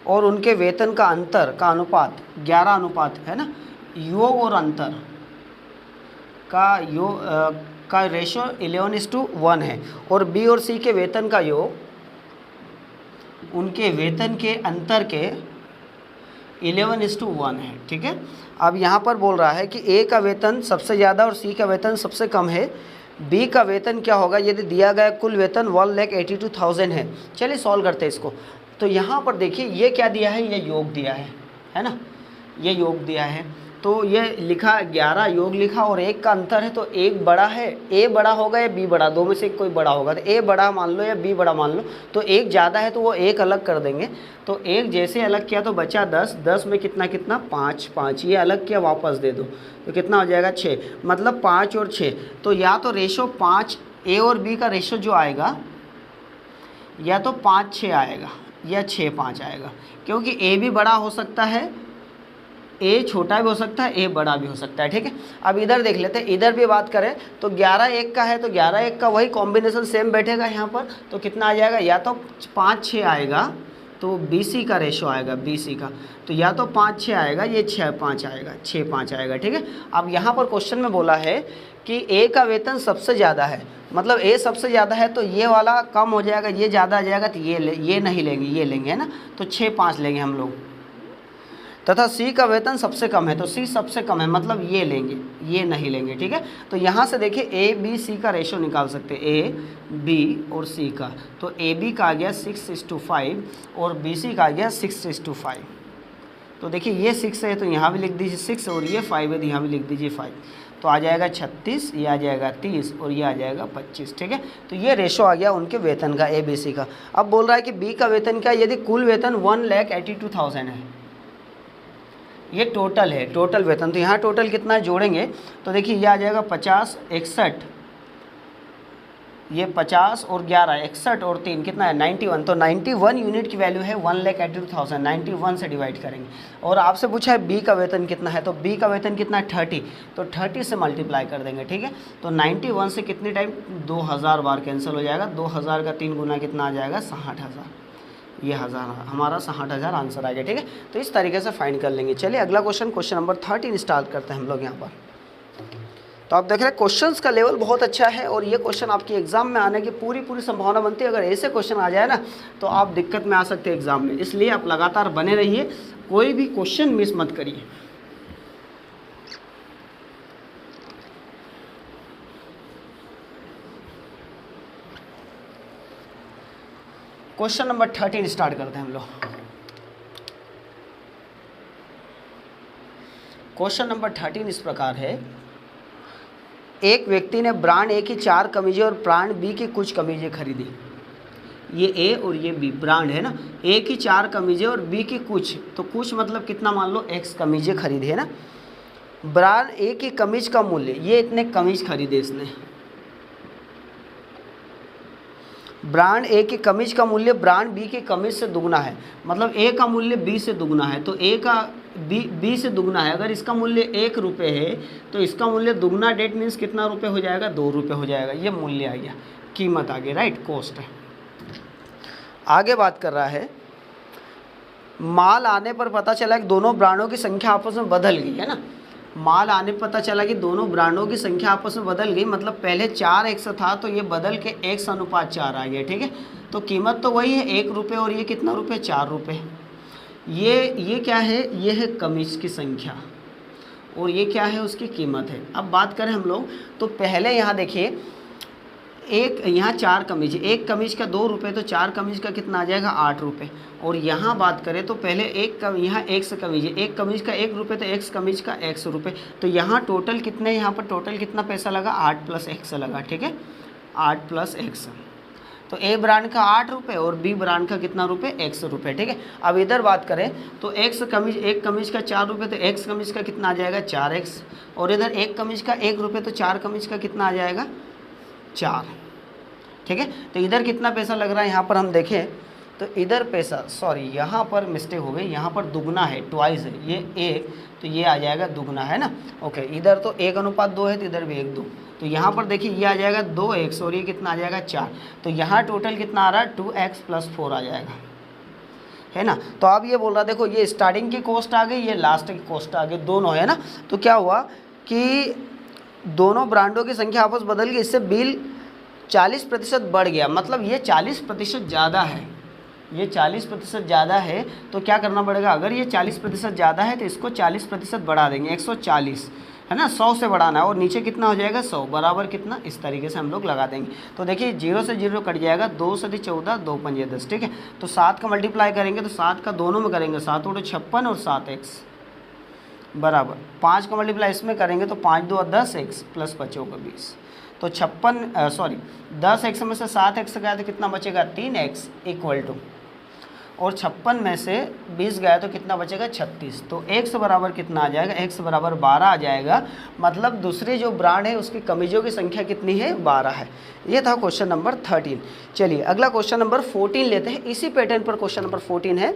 और उनके वेतन का अंतर का अनुपात 11 अनुपात है ना, योग और अंतर का योग का रेशो 11:1 है, और बी और सी के वेतन का योग उनके वेतन के अंतर के 11:1 है, ठीक है। अब यहाँ पर बोल रहा है कि ए का वेतन सबसे ज़्यादा और सी का वेतन सबसे कम है, बी का वेतन क्या होगा यदि दिया गया कुल वेतन 1,82,000 है। चलिए सॉल्व करते हैं इसको। तो यहाँ पर देखिए ये क्या दिया है, ये योग दिया है ना, ये योग दिया है, तो ये लिखा 11 योग लिखा और 1 का अंतर है, तो 1 बड़ा है, ए बड़ा होगा या बी बड़ा, दो में से कोई बड़ा होगा, तो ए बड़ा मान लो या बी बड़ा मान लो, तो 1 ज़्यादा है तो वो 1 अलग कर देंगे, तो 1 जैसे अलग किया तो बचा 10, 10 में कितना कितना 5, 5 ये अलग किया वापस दे दो, तो कितना हो जाएगा 6, मतलब 5 और 6, तो या तो रेशो 5 ए और बी का रेशो जो आएगा या तो 5-6 आएगा या 6-5 आएगा, क्योंकि ए भी बड़ा हो सकता है, ए छोटा भी हो सकता है, ए बड़ा भी हो सकता है, ठीक है। अब इधर देख लेते हैं, इधर भी बात करें तो 11-1 का है, तो 11-1 का वही कॉम्बिनेशन सेम बैठेगा यहाँ पर, तो कितना आ जाएगा, या तो 5-6 आएगा, तो BC का रेशो आएगा, BC का, तो या तो 5-6 आएगा, ये 6-5 आएगा, 6-5 आएगा, ठीक है। अब यहाँ पर क्वेश्चन में बोला है कि ए का वेतन सबसे ज़्यादा है, मतलब ए सबसे ज़्यादा है तो ये वाला कम हो जाएगा, ये ज़्यादा आ जाएगा, तो ये नहीं लेंगे, ये लेंगे, है ना, तो 6-5 लेंगे हम लोग। तथा सी का वेतन सबसे कम है, तो सी सबसे कम है, मतलब ये लेंगे, ये नहीं लेंगे, ठीक है। तो यहाँ से देखिए ए बी सी का रेशो निकाल सकते हैं, ए बी और सी का, तो ए बी का आ गया 6:5 और बी सी का आ गया 6:5, तो देखिए ये 6 है तो यहाँ भी लिख दीजिए 6 और ये 5 है तो यहाँ भी लिख दीजिए 5, तो आ जाएगा 36, ये आ जाएगा 30 और ये आ जाएगा 25, ठीक है। तो ये रेशो आ गया उनके वेतन का, ए बी सी का। अब बोल रहा है कि बी का वेतन का, यदि कुल वेतन 1,82,000 है, ये टोटल है, टोटल वेतन, तो यहाँ टोटल कितना है जोड़ेंगे तो देखिए ये आ जाएगा 50, 61, ये 50 और 11, 61 और 3 कितना है 91, तो 91 यूनिट की वैल्यू है 1,82,000, 91 से डिवाइड करेंगे। और आपसे पूछा है बी का वेतन कितना है, तो बी का वेतन कितना है 30, तो 30 से मल्टीप्लाई कर देंगे, ठीक है। तो 91 से कितने टाइम 2000 बार कैंसिल हो जाएगा, 2000 का 3 गुना कितना आ जाएगा 60,000, ये हमारा 60,000 आंसर आ गया, ठीक है। तो इस तरीके से फाइंड कर लेंगे। चलिए अगला क्वेश्चन नंबर 13 स्टार्ट करते हैं हम लोग यहाँ पर। तो आप देख रहे हैं क्वेश्चंस का लेवल बहुत अच्छा है और ये क्वेश्चन आपकी एग्जाम में आने की पूरी संभावना बनती है। अगर ऐसे क्वेश्चन आ जाए ना तो आप दिक्कत में आ सकते हैं एग्जाम में, इसलिए आप लगातार बने रहिए, कोई भी क्वेश्चन मिस मत करिए। क्वेश्चन नंबर 13 स्टार्ट करते हैं हम लोग। क्वेश्चन नंबर 13 इस प्रकार है, एक व्यक्ति ने ब्रांड ए की 4 कमीजें और ब्रांड बी की कुछ कमीजें खरीदी। ये ए और ये बी ब्रांड है ना, ए की 4 कमीजें और बी की कुछ, तो कुछ मतलब कितना, मान लो x कमीजें खरीदी है ना। ब्रांड ए की कमीज का मूल्य, ये इतने कमीज खरीदे इसने, ब्रांड ए की कमीज का मूल्य ब्रांड बी की कमीज से दुगना है, मतलब ए का मूल्य बी से दुगना है, तो ए का बी से दुगना है। अगर इसका मूल्य 1 रुपये है तो इसका मूल्य दुगना, डेट मीन्स कितना रुपये हो जाएगा 2 रुपये हो जाएगा। ये मूल्य आ गया, कीमत आ गई, राइट, कॉस्ट है। आगे बात कर रहा है, माल आने पर पता चला कि दोनों ब्रांडों की संख्या आपस में बदल गई है ना। माल आने पर पता चला कि दोनों ब्रांडों की संख्या आपस में बदल गई, मतलब पहले 4x था तो ये बदल के x/4 आ गया, ठीक है। तो कीमत तो वही है 1 रुपये और ये कितना रुपये 4 रुपये। ये क्या है, ये है कमीज की संख्या और ये क्या है उसकी कीमत है। अब बात करें हम लोग तो पहले यहाँ देखिए, एक यहाँ 4 कमीज, एक कमीज का 2 रुपये, तो 4 कमीज का कितना आ जाएगा 8 रुपये। और यहाँ बात करें तो पहले यहाँ x कमीज है, एक कमीज का 1 रुपये, तो x कमीज का x रुपये, तो यहाँ टोटल कितने, यहाँ पर टोटल कितना पैसा लगा 8 + x लगा, ठीक है, 8 + x। तो ए ब्रांड का 8 रुपये और बी ब्रांड का कितना रुपये x रुपये, ठीक है। अब इधर बात करें तो x कमीज, एक कमीज का 4 रुपये, तो x कमीज का कितना आ जाएगा 4x, और इधर एक कमीज का 1 रुपये, तो 4 कमीज का कितना आ जाएगा 4, ठीक है। तो इधर कितना पैसा लग रहा है, यहाँ पर हम देखें तो इधर पैसा, सॉरी यहाँ पर मिस्टेक हो गई, यहाँ पर दुगना है, ट्वाइस है, ये 1 तो ये आ जाएगा दुगना, है ना। ओके, इधर तो 1:2 है तो इधर भी 1:2, तो यहाँ पर देखिए ये आ जाएगा 2x और ये कितना आ जाएगा 4, तो यहाँ टोटल कितना आ रहा है 2x + 4 आ जाएगा, है ना। तो अब ये बोल रहा देखो, ये स्टार्टिंग की कॉस्ट आ गई, ये लास्ट की कॉस्ट आ गई, दोनों, है ना। तो क्या हुआ कि दोनों ब्रांडों की संख्या आपस बदल गई, इससे बिल 40% बढ़ गया, मतलब ये 40% ज़्यादा है, ये 40% ज़्यादा है। तो क्या करना पड़ेगा, अगर ये 40% ज़्यादा है तो इसको 40% बढ़ा देंगे, 140, है ना, 100 से बढ़ाना है, और नीचे कितना हो जाएगा 100 बराबर कितना, इस तरीके से हम लोग लगा देंगे। तो देखिए 0 से 0 कट जाएगा, 2 से 14, 2 पंजे 10, ठीक है। तो 7 का मल्टीप्लाई करेंगे तो 7 का दोनों में करेंगे, 7 × 56 और 7x, बराबर 5 का मल्टीप्लाई इसमें करेंगे तो 5 2 10 एक्स प्लस बचेगा 20। तो 10 एक्स में से 7 एक्स गया तो कितना बचेगा 3 एक्स इक्वल टू, और 56 में से 20 गया तो कितना बचेगा 36। तो एक्स बराबर कितना आ जाएगा, एक्स बराबर 12 आ जाएगा। मतलब दूसरे जो ब्रांड है उसकी कमीजों की संख्या कितनी है, 12 है। ये था क्वेश्चन नंबर 13। चलिए अगला क्वेश्चन नंबर 14 लेते हैं। इसी पैटर्न पर क्वेश्चन नंबर 14 है।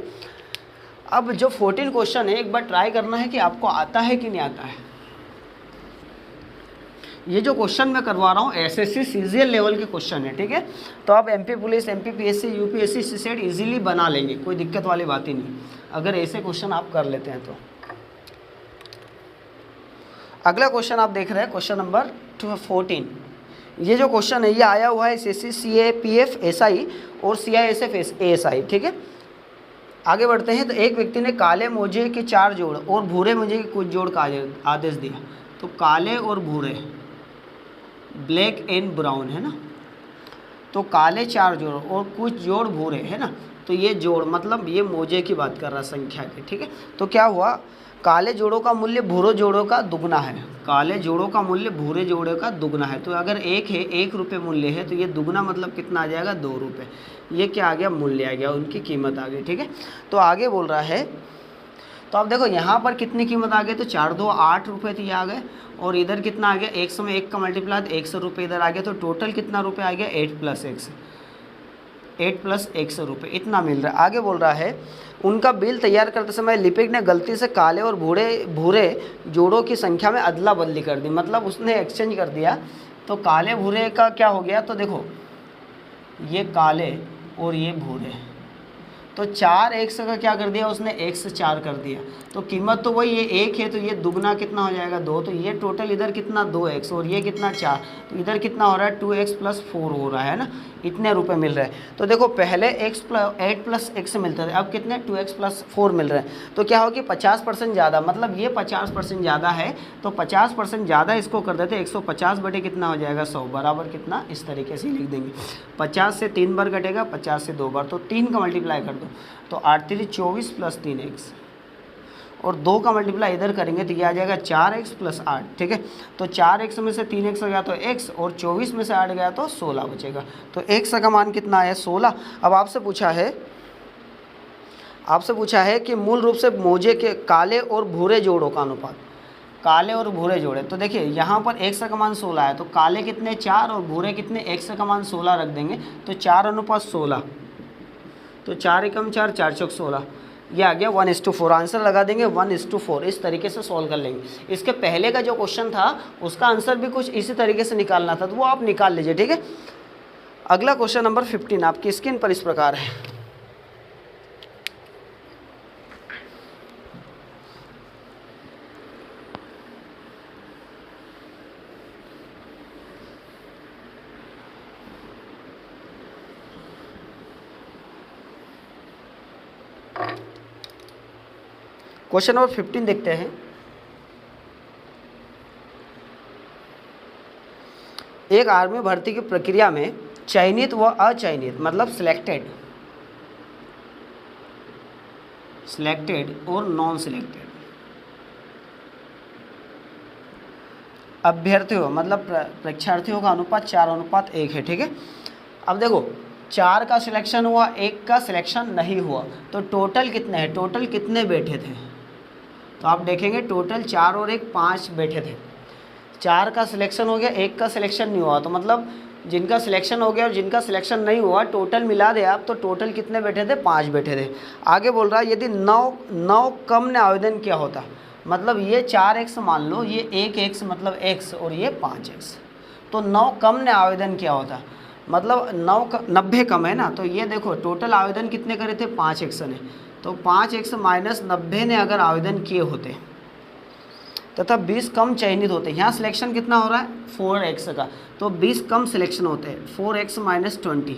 अब जो 14 क्वेश्चन है एक बार ट्राई करना है कि आपको आता है कि नहीं आता है। ये जो क्वेश्चन मैं करवा रहा हूँ एसएससी सीजीएल लेवल के क्वेश्चन है, ठीक है। तो आप MP police, MP PSC, UPSC, CSAT easily बना लेंगे, कोई दिक्कत वाली बात ही नहीं अगर ऐसे क्वेश्चन आप कर लेते हैं तो। अगला क्वेश्चन आप देख रहे हैं क्वेश्चन नंबर 14। ये जो क्वेश्चन है ये आया हुआ है एसएससी सीएपीएफ एसआई और सीआईएसएफ एएसआई, ठीक है। आगे बढ़ते हैं। तो एक व्यक्ति ने काले मोजे के 4 जोड़ और भूरे मोजे के कुछ जोड़ का आदेश दिया। तो काले और भूरे, ब्लैक एंड ब्राउन है ना, तो काले 4 जोड़ और कुछ जोड़ भूरे है ना। तो ये जोड़ मतलब ये मोजे की बात कर रहा संख्या की, ठीक है। तो क्या हुआ, काले जोड़ों का मूल्य भूरे जोड़ों का दुगना है। काले जोड़ों का मूल्य भूरे जोड़ों का दुगना है। तो अगर 1 है, 1 रुपये मूल्य है, तो ये दुगना मतलब कितना आ जाएगा 2 रुपये। ये क्या आ गया, मूल्य आ गया, उनकी कीमत आ गई, ठीक है। तो आगे बोल रहा है, तो आप देखो यहाँ पर कितनी कीमत आ गई, तो 4 2 8 रुपये तो ये आ गए, और इधर कितना आ गया 100 में 1 का मल्टीप्लाई 100 रुपये इधर आ गया। तो टोटल कितना रुपये आ गया 8 प्लस 100 रुपये, इतना मिल रहा है। आगे बोल रहा है उनका बिल तैयार करते समय लिपिक ने गलती से काले और भूरे जोड़ों की संख्या में अदला बदली कर दी। मतलब उसने एक्सचेंज कर दिया। तो काले भूरे का क्या हो गया, तो देखो ये काले और ये भूरे, तो 4 एक्स का क्या कर दिया उसने, 104 कर दिया। तो कीमत तो वही है 1 है, तो ये दुगना कितना हो जाएगा 2। तो ये टोटल इधर कितना 2x और ये कितना 4, तो इधर कितना हो रहा है 2x + 4 हो रहा है ना, इतने रुपए मिल रहे हैं। तो देखो पहले 8 + x मिलते थे, अब कितने 2x + 4 मिल रहे हैं। तो क्या हो कि 50% ज़्यादा, मतलब ये 50% ज़्यादा है, तो 50% ज़्यादा इसको कर देते 150 बटे कितना हो जाएगा 100 बराबर कितना, इस तरीके से लिख देंगे। 50 से 3 बार कटेगा, 50 से 2 बार, तो 3 का मल्टीप्लाई कर दो, तो 8 3 24 + 3x, और 2 का मल्टीप्लाई इधर करेंगे तो ये आ जाएगा 4x + 8, ठीक है। तो 4x में से 3x गया तो x, और 24 में से 8 गया तो 16 बचेगा। तो x का मान कितना आया 16। अब आपसे पूछा है कि मूल रूप से मोजे के काले और भूरे जोड़ों का अनुपात, काले और भूरे जोड़े। तो देखिए यहाँ पर x का मान 16 है, तो काले कितने 4 और भूरे कितने, x का मान 16 रख देंगे, तो 4:16, तो 4 एकम 4, 4 चौक 16, ये आ गया 1:4। आंसर लगा देंगे 1:4। इस तरीके से सॉल्व कर लेंगे। इसके पहले का जो क्वेश्चन था उसका आंसर भी कुछ इसी तरीके से निकालना था, तो वो आप निकाल लीजिए, ठीक है। अगला क्वेश्चन नंबर 15 आपकी स्क्रीन पर इस प्रकार है। क्वेश्चन नंबर 15 देखते हैं। एक आर्मी भर्ती की प्रक्रिया में चयनित व अचयनित, मतलब सिलेक्टेड और नॉन सिलेक्टेड अभ्यर्थियों, मतलब परीक्षार्थियों का अनुपात 4:1 है, ठीक है। अब देखो 4 का सिलेक्शन हुआ, 1 का सिलेक्शन नहीं हुआ, तो टोटल कितने हैं, टोटल कितने बैठे थे, तो आप देखेंगे टोटल 4 और 1 5 बैठे थे। 4 का सिलेक्शन हो गया, 1 का सिलेक्शन नहीं हुआ, तो मतलब जिनका सिलेक्शन हो गया और जिनका सिलेक्शन नहीं हुआ टोटल मिला दे आप, तो टोटल कितने बैठे थे 5 बैठे थे। आगे बोल रहा है यदि 9 कम ने आवेदन किया होता, मतलब ये 4x मान लो, ये 1x मतलब x और ये 5x, तो 9 कम ने आवेदन किया होता, मतलब 90 कम है ना। तो ये देखो टोटल आवेदन कितने करे थे 5x ने, तो 5x - 90 ने अगर आवेदन किए होते तथा 20 कम चयनित होते। यहाँ सिलेक्शन कितना हो रहा है 4x का, तो 20 कम सिलेक्शन होते हैं, 4x - 20।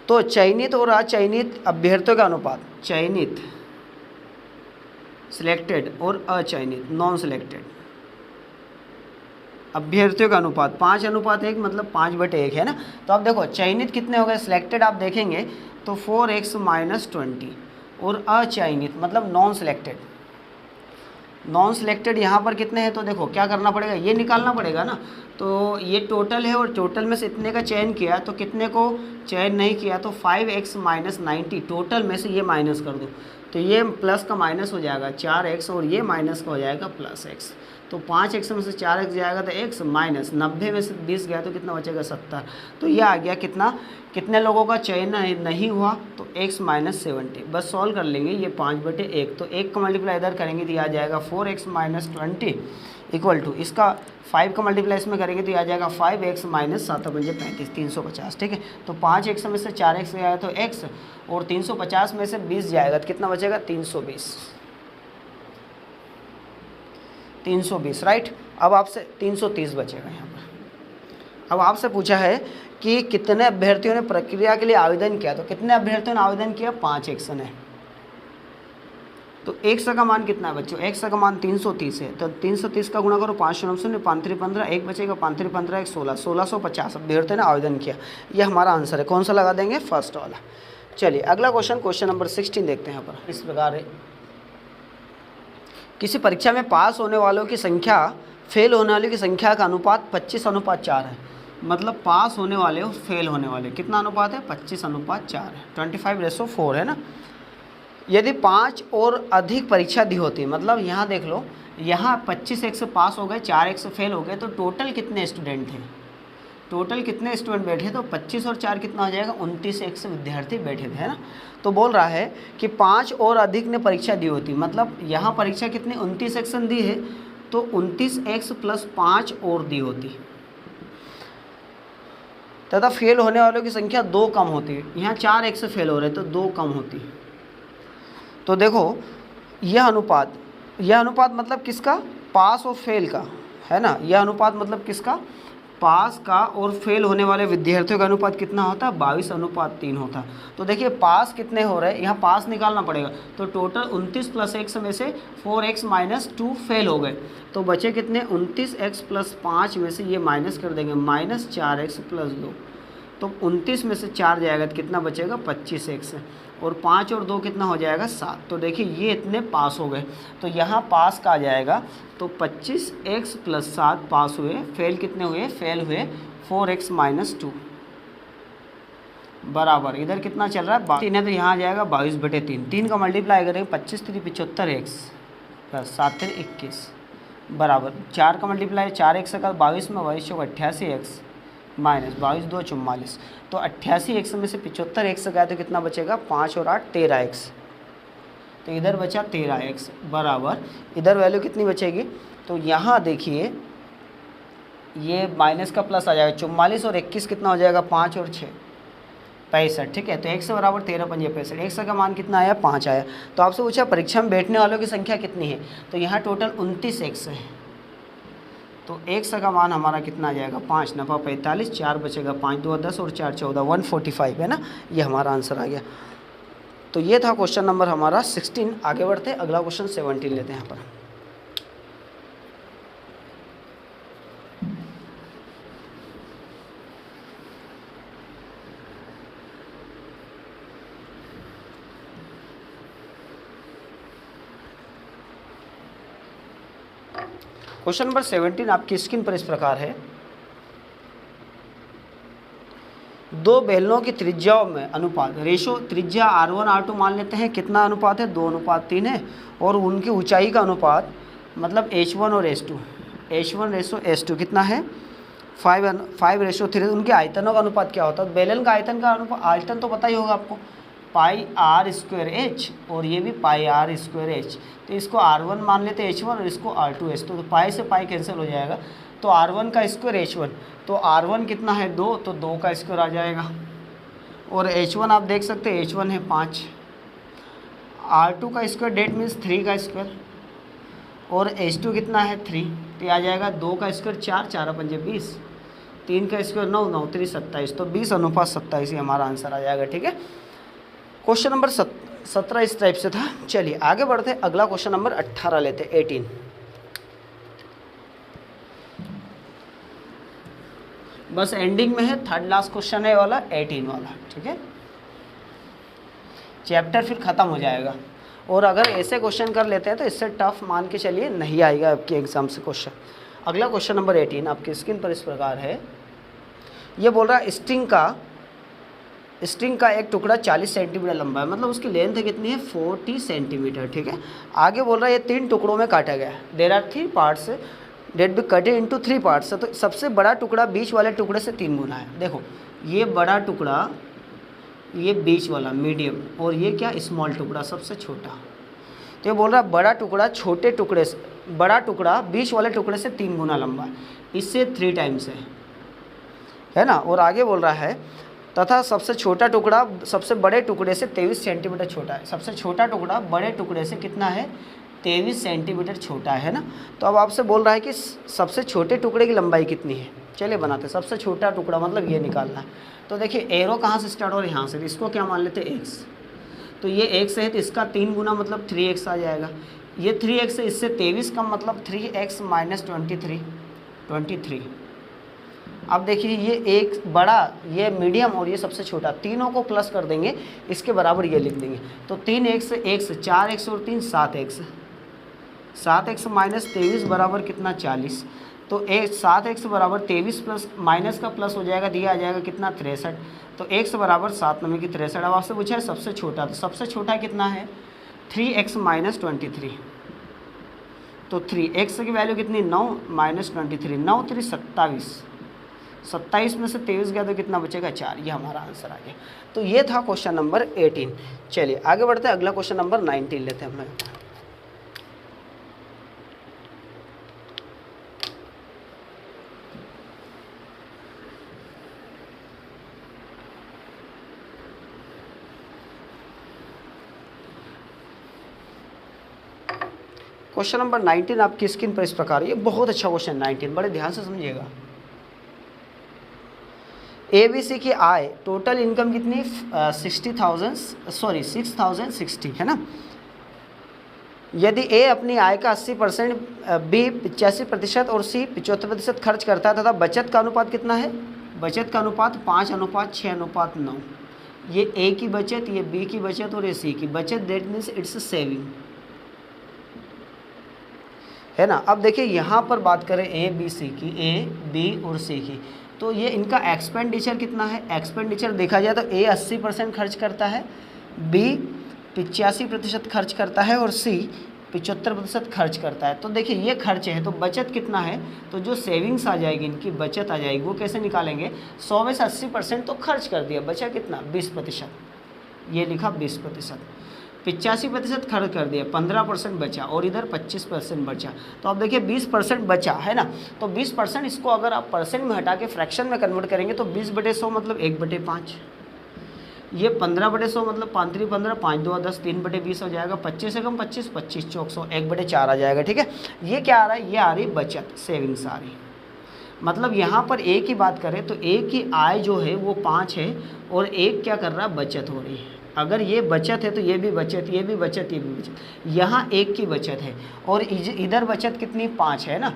तो चयनित और अचयनित अभ्यर्थियों का अनुपात, चयनित सिलेक्टेड और अचयनित नॉन सिलेक्टेड अभ्यर्थियों का अनुपात 5:1, मतलब 5/1 है ना। तो अब देखो चयनित कितने हो गए, सिलेक्टेड आप देखेंगे तो 4x - 20, और अचयनित मतलब नॉन सिलेक्टेड नॉन सिलेक्टेड यहाँ पर कितने हैं, तो देखो क्या करना पड़ेगा, ये निकालना पड़ेगा ना। तो ये टोटल है और टोटल में से इतने का चयन किया, तो कितने को चयन नहीं किया, तो 5x माइनस 90 टोटल में से ये माइनस कर दो, तो ये प्लस का माइनस हो जाएगा 4x और ये माइनस का हो जाएगा प्लस x। तो 5x में से 4x जाएगा तो x माइनस 90 में से 20 गया तो कितना बचेगा 70। तो ये आ गया कितना, कितने लोगों का चयन नहीं हुआ, तो x माइनस 70। बस सॉल्व कर लेंगे, ये 5/1, तो 1 का मल्टीप्लाई इधर करेंगे तो ये आ जाएगा 4x माइनस 20 इक्वल टू इसका 5 का मल्टीप्लाई इसमें करेंगे तो ये आ जाएगा 5x माइनस 7/35 350। ठीक है, तो 5x में से 4x गया तो x और 350 में से 20 जाएगा तो कितना बचेगा 320 राइट। अब आपसे 330 बचेगा यहाँ पर। अब आपसे पूछा है कि कितने अभ्यर्थियों ने प्रक्रिया के लिए आवेदन किया, तो कितने अभ्यर्थियों ने आवेदन किया, 5x ने। तो x का मान कितना है बच्चों, x का मान 330 है, तो 330 का गुणा करो 5 9 0 5 3 15 1 बचेगा 5 3 15 1 16 1650 अभ्यर्थियों ने आवेदन किया। यह हमारा आंसर है। कौन सा लगा देंगे, फर्स्ट वाला। चलिए अगला क्वेश्चन नंबर 16 देखते हैं। यहाँ पर इस प्रकार है, किसी परीक्षा में पास होने वालों की संख्या फेल होने वालों की संख्या का अनुपात 25:4 है। मतलब पास होने वाले और फेल होने वाले कितना अनुपात है, 25:4 है, 25:4 है ना। यदि 5 और अधिक परीक्षा दी होती, मतलब यहाँ देख लो, यहाँ 25x पास हो गए, 4x फेल हो गए, तो टोटल कितने स्टूडेंट थे, टोटल कितने स्टूडेंट बैठे, तो 25 और 4 कितना हो जाएगा, 29x विद्यार्थी बैठे थे, है ना। तो बोल रहा है कि 5 और अधिक ने परीक्षा दी होती, मतलब यहाँ परीक्षा कितनी 29x दी है, तो 29x प्लस 5 और दी होती, तथा फेल होने वालों की संख्या 2 कम होती। यहाँ 4x फेल हो रहे तो 2 कम होती। तो देखो यह अनुपात मतलब किसका, पास और फेल का, है ना। यह अनुपात मतलब किसका, पास का और फेल होने वाले विद्यार्थियों का अनुपात कितना होता है, 22:3 होता। तो देखिए पास कितने हो रहे हैं, यहाँ पास निकालना पड़ेगा, तो टोटल 29 प्लस x में से 4x माइनस 2 फेल हो गए, तो बचे कितने 29x प्लस 5 में से ये माइनस कर देंगे माइनस 4x प्लस 2, तो 29 में से 4 जाएगा तो कितना बचेगा 25x, और 5 और 2 कितना हो जाएगा 7। तो देखिए ये इतने पास हो गए, तो यहाँ पास का आ जाएगा, तो 25x प्लस 7 पास हुए, फेल कितने हुए, फेल हुए 4x माइनस 2 बराबर, इधर कितना चल रहा है 3 है, तो यहाँ आ जाएगा 22/3, 3 का मल्टीप्लाई करेंगे 25 3 75x प्लस 7 3 21 बराबर 4 का मल्टीप्लाई 4x का 22 में 22 चौक 88x माइनस 22 2 44, तो 88x में से 75x गया तो कितना बचेगा 5 और 8 13x, तो इधर बचा 13x बराबर, इधर वैल्यू कितनी बचेगी, तो यहाँ देखिए ये माइनस का प्लस आ जाएगा 44 और 21 कितना हो जाएगा 5 और 6 65। ठीक है, तो x बराबर 13 5 65, x का मान कितना आया 5 आया। तो आपसे पूछा परीक्षा में बैठने वालों की संख्या कितनी है, तो यहाँ टोटल 29x है, तो x का मान हमारा कितना आ जाएगा 5 9 45, 4 बचेगा 5 2 10 और 4 14 145 है ना, ये हमारा आंसर आ गया। तो ये था क्वेश्चन नंबर हमारा 16। आगे बढ़ते हैं, अगला क्वेश्चन 17 लेते हैं यहाँ पर। क्वेश्चन नंबर 17 आपकी स्क्रीन पर इस प्रकार है, दो बेलनों की त्रिज्याओं में अनुपात रेशो, त्रिज्या R1 R2 मान लेते हैं, कितना अनुपात है 2:3 है, और उनकी ऊंचाई का अनुपात मतलब H1 और H2, H1:H2 कितना है 5:3। उनके आयतनों का अनुपात क्या होता है, बेलन का आयतन आयतन तो पता ही होगा आपको, πr²h और ये भी πr²h, तो इसको R1 मान लेते हैं H1 और इसको R2H2, तो पाई से पाई कैंसिल हो जाएगा, तो R1 का स्क्वायर H1, तो R1 कितना है 2, तो 2 का स्क्वायर आ जाएगा, और H1 आप देख सकते हैं H1 है 5, R2 का स्क्वायर डेट मीन्स 3 का स्क्वायर, और H2 कितना है 3, तो आ जाएगा 2 का स्क्वायर 4 4 5 20, 3 का स्क्वायर 9 9 3 27, तो 20:27 ही हमारा आंसर आ जाएगा। ठीक है, क्वेश्चन नंबर 17 इस टाइप से था। चलिए आगे बढ़ते हैं, अगला क्वेश्चन नंबर 18 लेते हैं 18। बस एंडिंग में है, थर्ड लास्ट क्वेश्चन है वाला 18 वाला। ठीक है, चैप्टर फिर ख़त्म हो जाएगा। और अगर ऐसे क्वेश्चन कर लेते हैं तो इससे टफ मान के चलिए नहीं आएगा आपके एग्जाम से क्वेश्चन। अगला क्वेश्चन नंबर 18 आपकी स्क्रीन पर इस प्रकार है। ये बोल रहा है स्ट्रिंग का एक टुकड़ा 40 सेंटीमीटर लंबा है, मतलब उसकी लेंथ कितनी है 40 सेंटीमीटर, ठीक है। आगे बोल रहा है ये 3 टुकड़ों में काटा गया है। There are 3 parts that be cutted into 3 parts. तो सबसे बड़ा टुकड़ा बीच वाले टुकड़े से 3 गुना है। देखो ये बड़ा टुकड़ा, ये बीच वाला मीडियम, और ये क्या स्मॉल टुकड़ा सबसे छोटा। तो ये बोल रहा है बड़ा टुकड़ा छोटे टुकड़े से, बड़ा टुकड़ा बीच वाले टुकड़े से 3 गुना लंबा है, इससे 3 टाइम्स है ना। और आगे बोल रहा है तथा सबसे छोटा टुकड़ा सबसे बड़े टुकड़े से 23 सेंटीमीटर छोटा है। सबसे छोटा टुकड़ा बड़े टुकड़े से कितना है 23 सेंटीमीटर छोटा है ना। तो अब आपसे बोल रहा है कि सबसे छोटे टुकड़े की लंबाई कितनी है। चलिए बनाते हैं। सबसे छोटा टुकड़ा मतलब ये निकालना है। तो देखिए एरो कहाँ से स्टार्ट हो रहा है, यहाँ से, तो इसको क्या मान लेते हैं x। तो ये x है तो इसका 3 गुना मतलब 3x आ जाएगा। ये 3x है, इससे 23 कम मतलब 3x माइनस 23। अब देखिए ये एक बड़ा, ये मीडियम और ये सबसे छोटा, तीनों को प्लस कर देंगे, इसके बराबर ये लिख देंगे। तो 3x 4x और 3 7x माइनस 23 बराबर कितना 40। तो 7x बराबर 23 प्लस माइनस का प्लस हो जाएगा, दिया आ जाएगा कितना 63। तो x बराबर 7 9 की 63। अब आपसे पूछा है सबसे छोटा, तो सबसे छोटा कितना है 3x माइनस 23। तो 3x की वैल्यू कितनी 9 माइनस 23, 9 3 27 में से 23 गया तो कितना बचेगा 4। ये हमारा आंसर आ गया। तो ये था क्वेश्चन नंबर 18। चलिए आगे बढ़ते हैं, अगला क्वेश्चन नंबर 19 लेते हैं हम लोग। क्वेश्चन नंबर 19 आपकी स्क्रीन पर इस प्रकार, ये बहुत अच्छा क्वेश्चन 19, बड़े ध्यान से समझिएगा। ABC की आय टोटल इनकम कितनी 6060 है ना। यदि A अपनी आय का 80%, B 85% और C 75% खर्च करता है तथा बचत का अनुपात कितना है, बचत का अनुपात 5:6:9। ये A की बचत, ये B की बचत और ये C की बचत, दैट मीन्स इट्स सेविंग है ना। अब देखिए यहाँ पर बात करें A B C की, A B और C की, तो ये इनका एक्सपेंडिचर कितना है। एक्सपेंडिचर देखा जाए तो A 80% खर्च करता है, B 85% खर्च करता है और C 75% खर्च करता है। तो देखिए ये खर्च है, तो बचत कितना है, तो जो सेविंग्स आ जाएगी इनकी बचत आ जाएगी, वो कैसे निकालेंगे 100 में से 80% तो खर्च कर दिया, बचा कितना 20%, ये लिखा 20%। 85% खर्च कर दिया, 15% बचा और इधर 25% बचा। तो अब देखिए 20% बचा है ना। तो 20% इसको अगर आप परसेंट में हटा के फ्रैक्शन में कन्वर्ट करेंगे तो 20/100 मतलब 1/5। ये 15/100 मतलब 5 3 15, 5 2 10, 3/20 हो जाएगा। 25 से कम 25, 25 चौक 100, 1/4 आ जाएगा, ठीक है। ये क्या आ रहा है, ये आ रही बचत, सेविंग्स आ रही। मतलब यहाँ पर A की बात करें तो A की आय जो है वो 5 है और एक क्या कर रहा है, बचत हो रही है। अगर ये बचत है तो ये भी बचत, ये भी बचत, ये भी बचत। यहाँ 1 की बचत है और इधर बचत कितनी 5 है ना।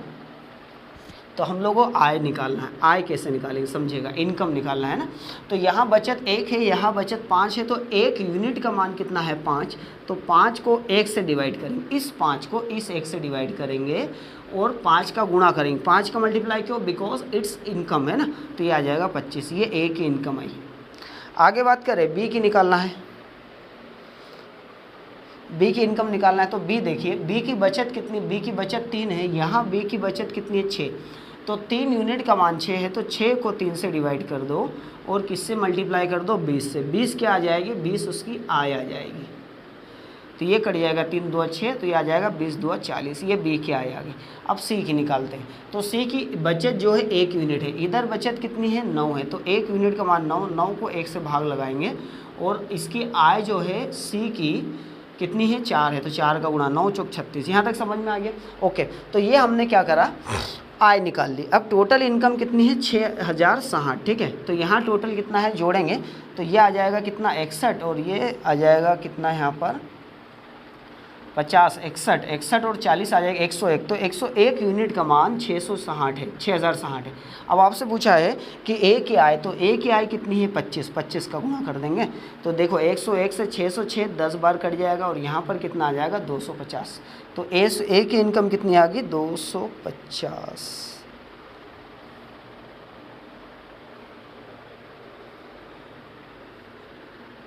तो हम लोगों को आय निकालना है। आय कैसे निकालेंगे समझिएगा, इनकम निकालना है ना। तो यहाँ बचत 1 है, यहाँ बचत 5 है, तो 1 यूनिट का मान कितना है 5। तो 5 को 1 से डिवाइड करेंगे, इस 5 को इस 1 से डिवाइड करेंगे और 5 का गुणा करेंगे। 5 का मल्टीप्लाई क्यों, बिकॉज इट्स इनकम है ना। तो ये आ जाएगा 25, ये A की इनकम आई। आगे बात करें B की निकालना है, B की इनकम निकालना है। तो B देखिए, B की बचत कितनी, B की बचत 3 है, यहाँ B की बचत कितनी है 6। तो 3 यूनिट का मान 6 है, तो 6 को 3 से डिवाइड कर दो और किससे मल्टीप्लाई कर दो 20 से। 20 क्या आ जाएगी, 20 उसकी आय आ जाएगी। तो ये कट जाएगा 3 2 6, तो ये आ जाएगा 20 2 40, ये B की आय आ गई। अब C की निकालते हैं। तो C की बचत जो है 1 यूनिट है, इधर बचत कितनी है 9 है, तो 1 यूनिट का मान 9, 9 को 1 से भाग लगाएंगे और इसकी आय जो है C की कितनी है 4 है, तो 4 का गुणा 9 चौक 36। यहाँ तक समझ में आ गया। ओके, तो ये हमने क्या करा, आय निकाल ली। अब टोटल इनकम कितनी है 6060, ठीक है। तो यहाँ टोटल कितना है जोड़ेंगे तो ये आ जाएगा कितना 61 और ये आ जाएगा कितना यहाँ पर 50, 61, 61 और 40 आ जाएगा 101। तो 101 यूनिट का मान 660 है, 6060 है। अब आपसे पूछा है कि ए की आय, तो ए की आय कितनी है 25, 25 का गुणा कर देंगे। तो देखो 101 से 606 10 बार कट जाएगा और यहाँ पर कितना आ जाएगा 250। तो ए की इनकम कितनी आ गई 250।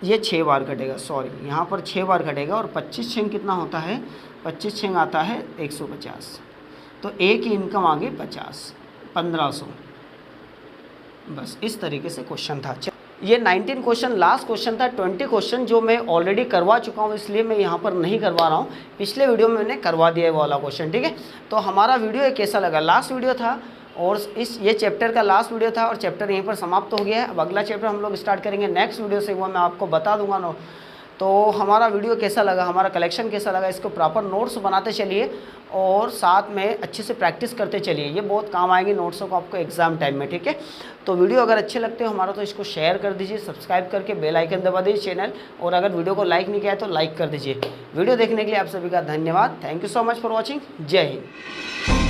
ये 6 बार कटेगा, सॉरी यहाँ पर 6 बार कटेगा और 25 छेंग कितना होता है, 25 छेंग आता है 150। तो ए की इनकम आ गई 1500। बस इस तरीके से क्वेश्चन था। ये 19 क्वेश्चन लास्ट क्वेश्चन था। 20 क्वेश्चन जो मैं ऑलरेडी करवा चुका हूँ, इसलिए मैं यहाँ पर नहीं करवा रहा हूँ। पिछले वीडियो में मैंने करवा दिया है वो वाला क्वेश्चन, ठीक है। तो हमारा वीडियो ये कैसा लगा, लास्ट वीडियो था और ये चैप्टर का लास्ट वीडियो था और चैप्टर यहीं पर समाप्त हो गया है। अब अगला चैप्टर हम लोग स्टार्ट करेंगे नेक्स्ट वीडियो से, वो मैं आपको बता दूंगा ना। तो हमारा वीडियो कैसा लगा, हमारा कलेक्शन कैसा लगा, इसको प्रॉपर नोट्स बनाते चलिए और साथ में अच्छे से प्रैक्टिस करते चलिए। ये बहुत काम आएंगे नोट्सों को आपको एग्जाम टाइम में, ठीक है। तो वीडियो अगर अच्छे लगते हो हमारा तो इसको शेयर कर दीजिए, सब्सक्राइब करके बेल आइकन दबा दीजिए चैनल, और अगर वीडियो को लाइक नहीं किया है तो लाइक कर दीजिए। वीडियो देखने के लिए आप सभी का धन्यवाद। Thank you so much for watching. जय हिंद।